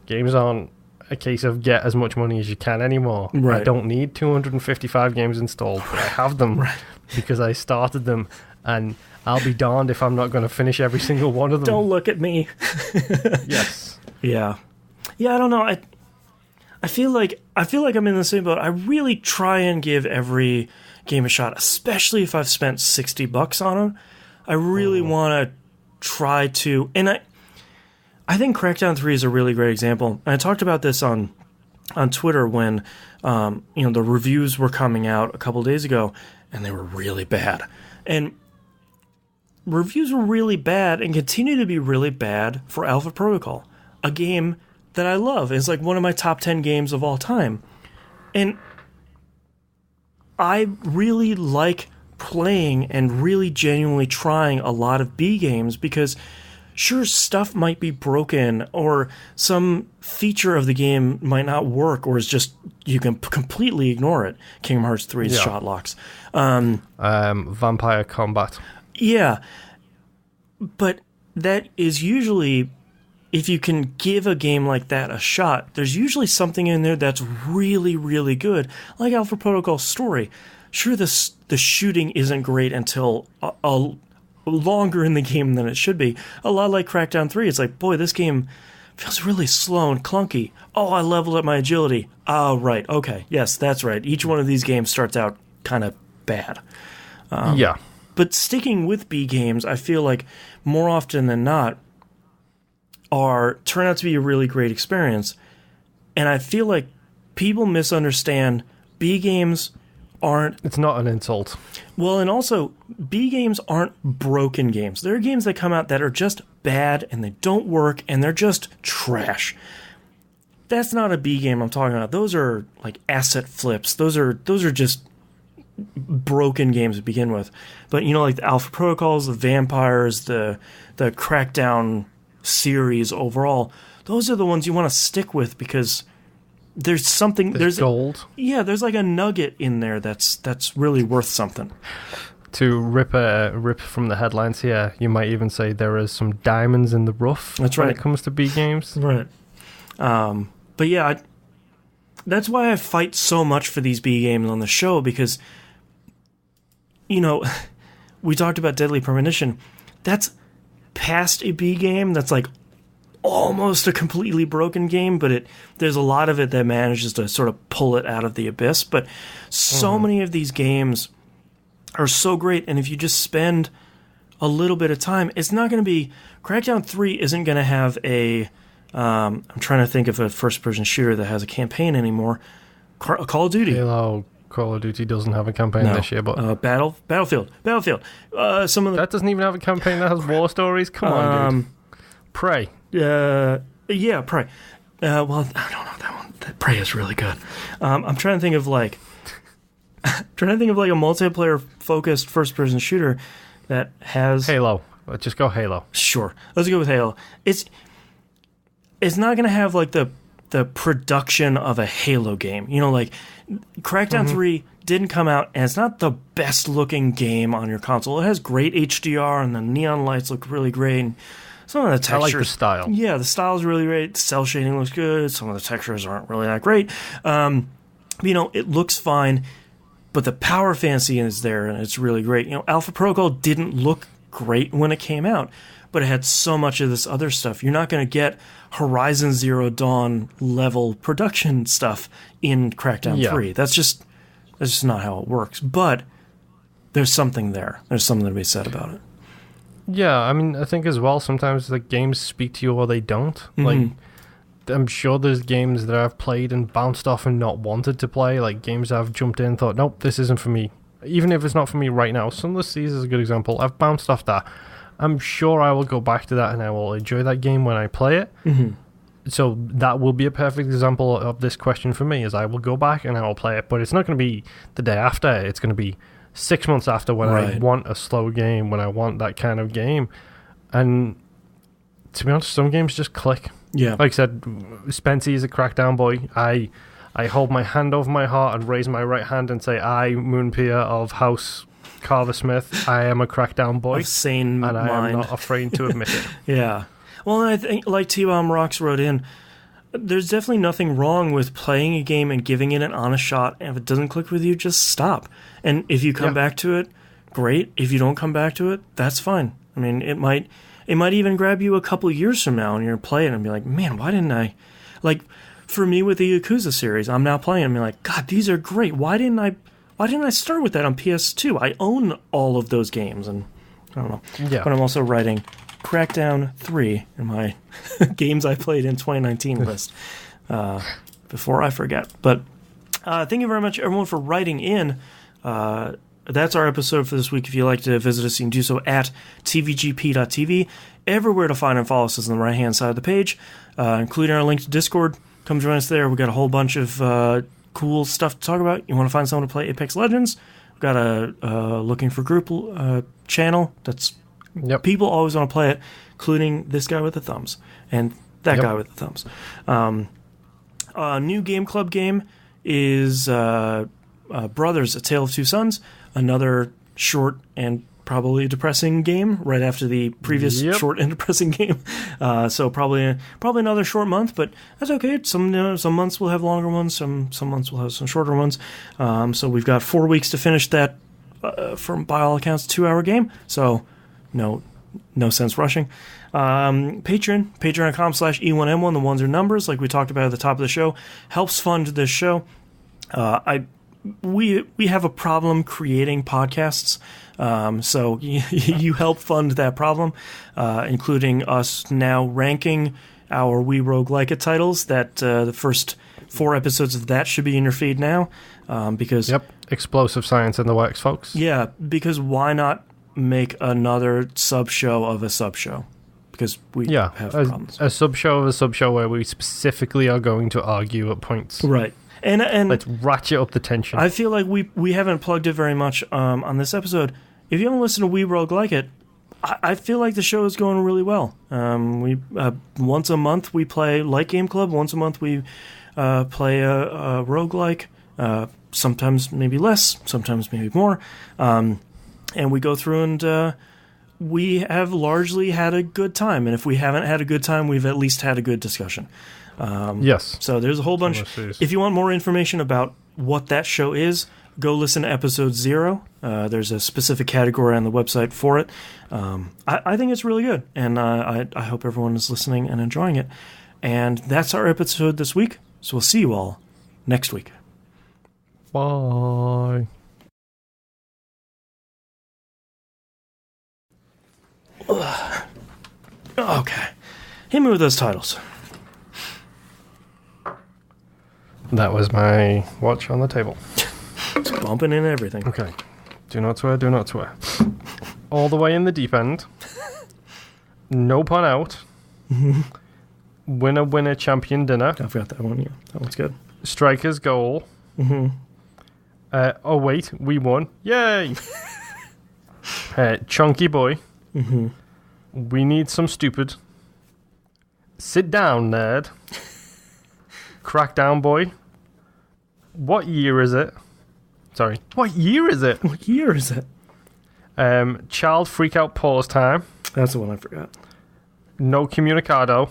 games aren't a case of get as much money as you can anymore. Right. I don't need 255 games installed, but I have them because I started them, and I'll be darned if I'm not going to finish every single one of them. Don't look at me. Yes. Yeah. Yeah, I don't know. I feel like I'm in the same boat. I really try and give every game a shot, especially if I've spent $60 on it. I really want to try to, and I think Crackdown 3 is a really great example. And I talked about this on Twitter when the reviews were coming out a couple days ago, and they were really bad. And reviews were really bad and continue to be really bad for Alpha Protocol, a game that I love. It's like one of my top 10 games of all time. And I really like playing and really genuinely trying a lot of B games because sure, stuff might be broken or some feature of the game might not work or is just, you can completely ignore it. Kingdom Hearts 3's shot locks. Vampire combat. Yeah. But that is usually, if you can give a game like that a shot, there's usually something in there that's really, really good. Like Alpha Protocol's story. Sure, the shooting isn't great until a longer in the game than it should be. A lot like Crackdown 3. It's like, boy, this game feels really slow and clunky. Oh, I leveled up my agility. Oh, right. Okay. Yes, that's right. Each one of these games starts out kind of bad. Yeah. But sticking with B games, I feel like more often than not turn out to be a really great experience. And I feel like people misunderstand B games aren't... It's not an insult. Well, and also, B games aren't broken games. There are games that come out that are just bad, and they don't work, and they're just trash. That's not a B game I'm talking about. Those are like asset flips. Those are just broken games to begin with. But like the Alpha Protocols, the Vampires, the Crackdown series overall, those are the ones you want to stick with because there's something... There's gold. There's like a nugget in there that's really worth something. To rip from the headlines here, you might even say there is some diamonds in the rough when it comes to B games. Right. But yeah, that's why I fight so much for these B games on the show because, we talked about Deadly Premonition. That's past a B game. That's like almost a completely broken game, but there's a lot of it that manages to sort of pull it out of the abyss. But so many of these games are so great, and if you just spend a little bit of time, it's not going to be... Crackdown 3 isn't going to have a... I'm trying to think of a first-person shooter that has a campaign anymore. Call of Duty. Halo, Call of Duty doesn't have a campaign this year, but... Battlefield. Some of the... That doesn't even have a campaign that has war stories? Come on, dude. Prey. Prey. Well, I don't know that one. Prey is really good. I'm trying to think of a multiplayer-focused first-person shooter that has... Halo. Let's just go Halo. Sure. Let's go with Halo. It's not going to have like the production of a Halo game. Like Crackdown 3 didn't come out, and it's not the best-looking game on your console. It has great HDR, and the neon lights look really great. And some of the textures... I like the style. Yeah, the style's really great. The cell shading looks good. Some of the textures aren't really that great. It looks fine, but the power fantasy is there, and it's really great. Alpha Protocol didn't look great when it came out, but it had so much of this other stuff. You're not going to get Horizon Zero Dawn level production stuff in Crackdown 3. That's just not how it works. But there's something there. There's something to be said about it. Yeah, I mean, I think as well, sometimes the games speak to you or they don't. Mm-hmm. Like, I'm sure there's games that I've played and bounced off and not wanted to play. Like, games I've jumped in and thought, nope, this isn't for me. Even if it's not for me right now. Sunless Seas is a good example. I've bounced off that. I'm sure I will go back to that and I will enjoy that game when I play it. Mm-hmm. So that will be a perfect example of this question for me, is I will go back and I will play it. But it's not going to be the day after. It's going to be 6 months after when I want a slow game, when I want that kind of game. And to be honest, some games just click. Yeah. Like I said, Spency is a Crackdown boy. I hold my hand over my heart and raise my right hand and say, I, Moonpier of House Carver Smith, I am a Crackdown boy. Of sane and mind. I am not afraid to admit it. Yeah. Well, and I think, like T-Bomb Rocks wrote in, there's definitely nothing wrong with playing a game and giving it an honest shot. And if it doesn't click with you, just stop. And if you come back to it, great. If you don't come back to it, that's fine. I mean, it might even grab you a couple years from now and you're playing and be like, man, why didn't I... Like, for me with the Yakuza series, I'm now playing and be like, God, these are great. Why didn't I start with that on PS2? I own all of those games, and I don't know. Yeah. But I'm also writing Crackdown 3 in my games I played in 2019 list before I forget. But thank you very much, everyone, for writing in. That's our episode for this week. If you'd like to visit us, you can do so at tvgp.tv. Everywhere to find and follow us is on the right-hand side of the page, including our link to Discord. Come join us there. We've got a whole bunch of cool stuff to talk about. You want to find someone to play Apex Legends? We've got a Looking for Group channel. That's people always want to play it, including this guy with the thumbs and that guy with the thumbs. New Game Club game is Brothers, A Tale of Two Sons, another short and probably depressing game right after the previous short and depressing game. So probably another short month, but that's okay. Some months will have longer ones, some months will have some shorter ones. So we've got 4 weeks to finish that. From by all accounts, 2-hour game. So no sense rushing. Patreon.com/E1M1. The ones are numbers, like we talked about at the top of the show, helps fund this show. We have a problem creating podcasts, so you help fund that problem, including us now ranking our We Roguelike It titles. That the first 4 episodes of that should be in your feed now, because... Yep, explosive science in the works, folks. Yeah, because why not make another sub-show of a sub-show? Because we have problems. A sub-show of a sub-show where we specifically are going to argue at points. Right. And let's ratchet up the tension. I feel like we haven't plugged it very much on this episode. If you haven't listened to We Rogue Like It, I feel like the show is going really well. We once a month we play Light Game Club. Once a month we play a roguelike. Sometimes maybe less, sometimes maybe more. And we go through and we have largely had a good time. And if we haven't had a good time, we've at least had a good discussion. Yes. So there's a whole bunch. If you want more information about what that show is, go listen to episode 0. There's a specific category on the website for it. I think it's really good, and I hope everyone is listening and enjoying it. And that's our episode this week, so we'll see you all next week. Bye. Okay. Hit me with those titles. That was my watch on the table. It's bumping in everything. Okay. Do not swear, do not swear. All the way in the deep end. No pun out. Winner, winner, champion dinner. I forgot that one, yeah. That one's good. Striker's goal. Oh, wait, we won. Yay! Chunky boy. We need some stupid. Sit down, nerd. Crackdown boy. What year is it? Sorry. What year is it? What year is it? Child Freakout pause time. That's the one I forgot. No Comunicado.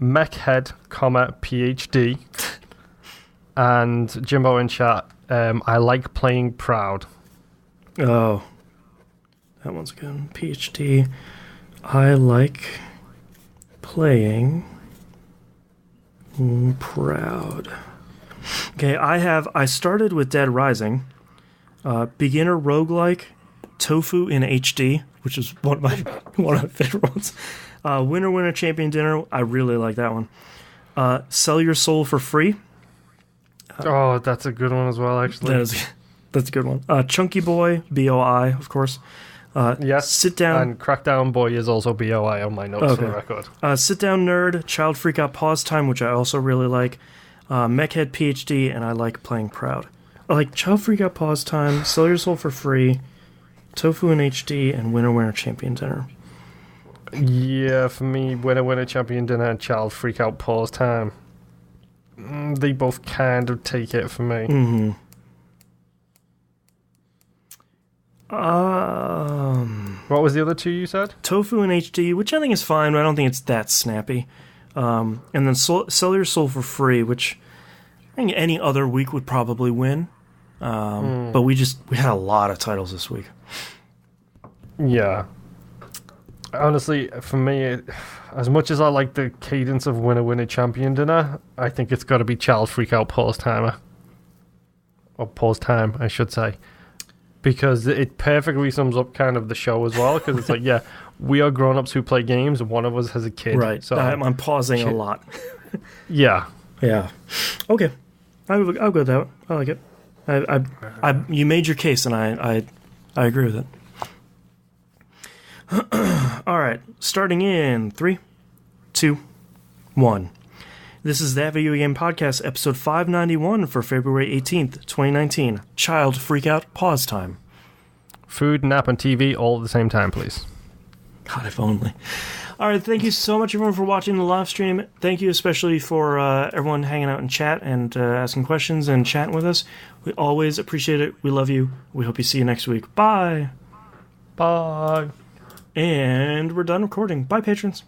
Mechhead, PhD. And Jimbo in chat. I like playing proud. Oh. That one's good. PhD. I like playing proud. Okay, I started with Dead Rising, beginner roguelike, Tofu in HD, which is one of my favorite ones. Winner Winner Champion Dinner, I really like that one. Sell Your Soul for Free. Oh, that's a good one as well, actually. That's a good one. Chunky Boy, BOI, of course. Yes, Sit Down. And Crackdown Boy is also BOI on my notes for the record. Sit Down Nerd, Child Freakout Pause Time, which I also really like. Mechhead PhD, and I like playing proud. I like Child Freakout Pause Time, Sell Your Soul for Free, Tofu in HD, and Winner Winner Champion Dinner. Yeah, for me, Winner Winner Champion Dinner and Child Freakout Pause Time. They both kind of take it for me. What was the other two you said? Tofu in HD, which I think is fine, but I don't think it's that snappy. And then Sell Your Soul for Free, which I think any other week would probably win. But we had a lot of titles this week. Yeah. Honestly, for me, as much as I like the cadence of Winner Winner Champion Dinner, I think it's got to be Child Freakout Pause Timer. Or Pause Time, I should say. Because it perfectly sums up kind of the show as well. Because it's like, yeah, we are grown-ups who play games, and one of us has a kid. Right. So I'm pausing a lot. Yeah. Yeah. Okay. I'll go with that. I like it. You made your case, and I agree with it. All right. Starting in 3, 2, 1. This is That Video Game Podcast, episode 591 for February 18th, 2019. Child Freakout Pause Time. Food, nap, and TV all at the same time, please. God, if only. All right, thank you so much, everyone, for watching the live stream. Thank you especially for everyone hanging out in chat and asking questions and chatting with us. We always appreciate it. We love you. We hope you see you next week. Bye. Bye. And we're done recording. Bye, patrons.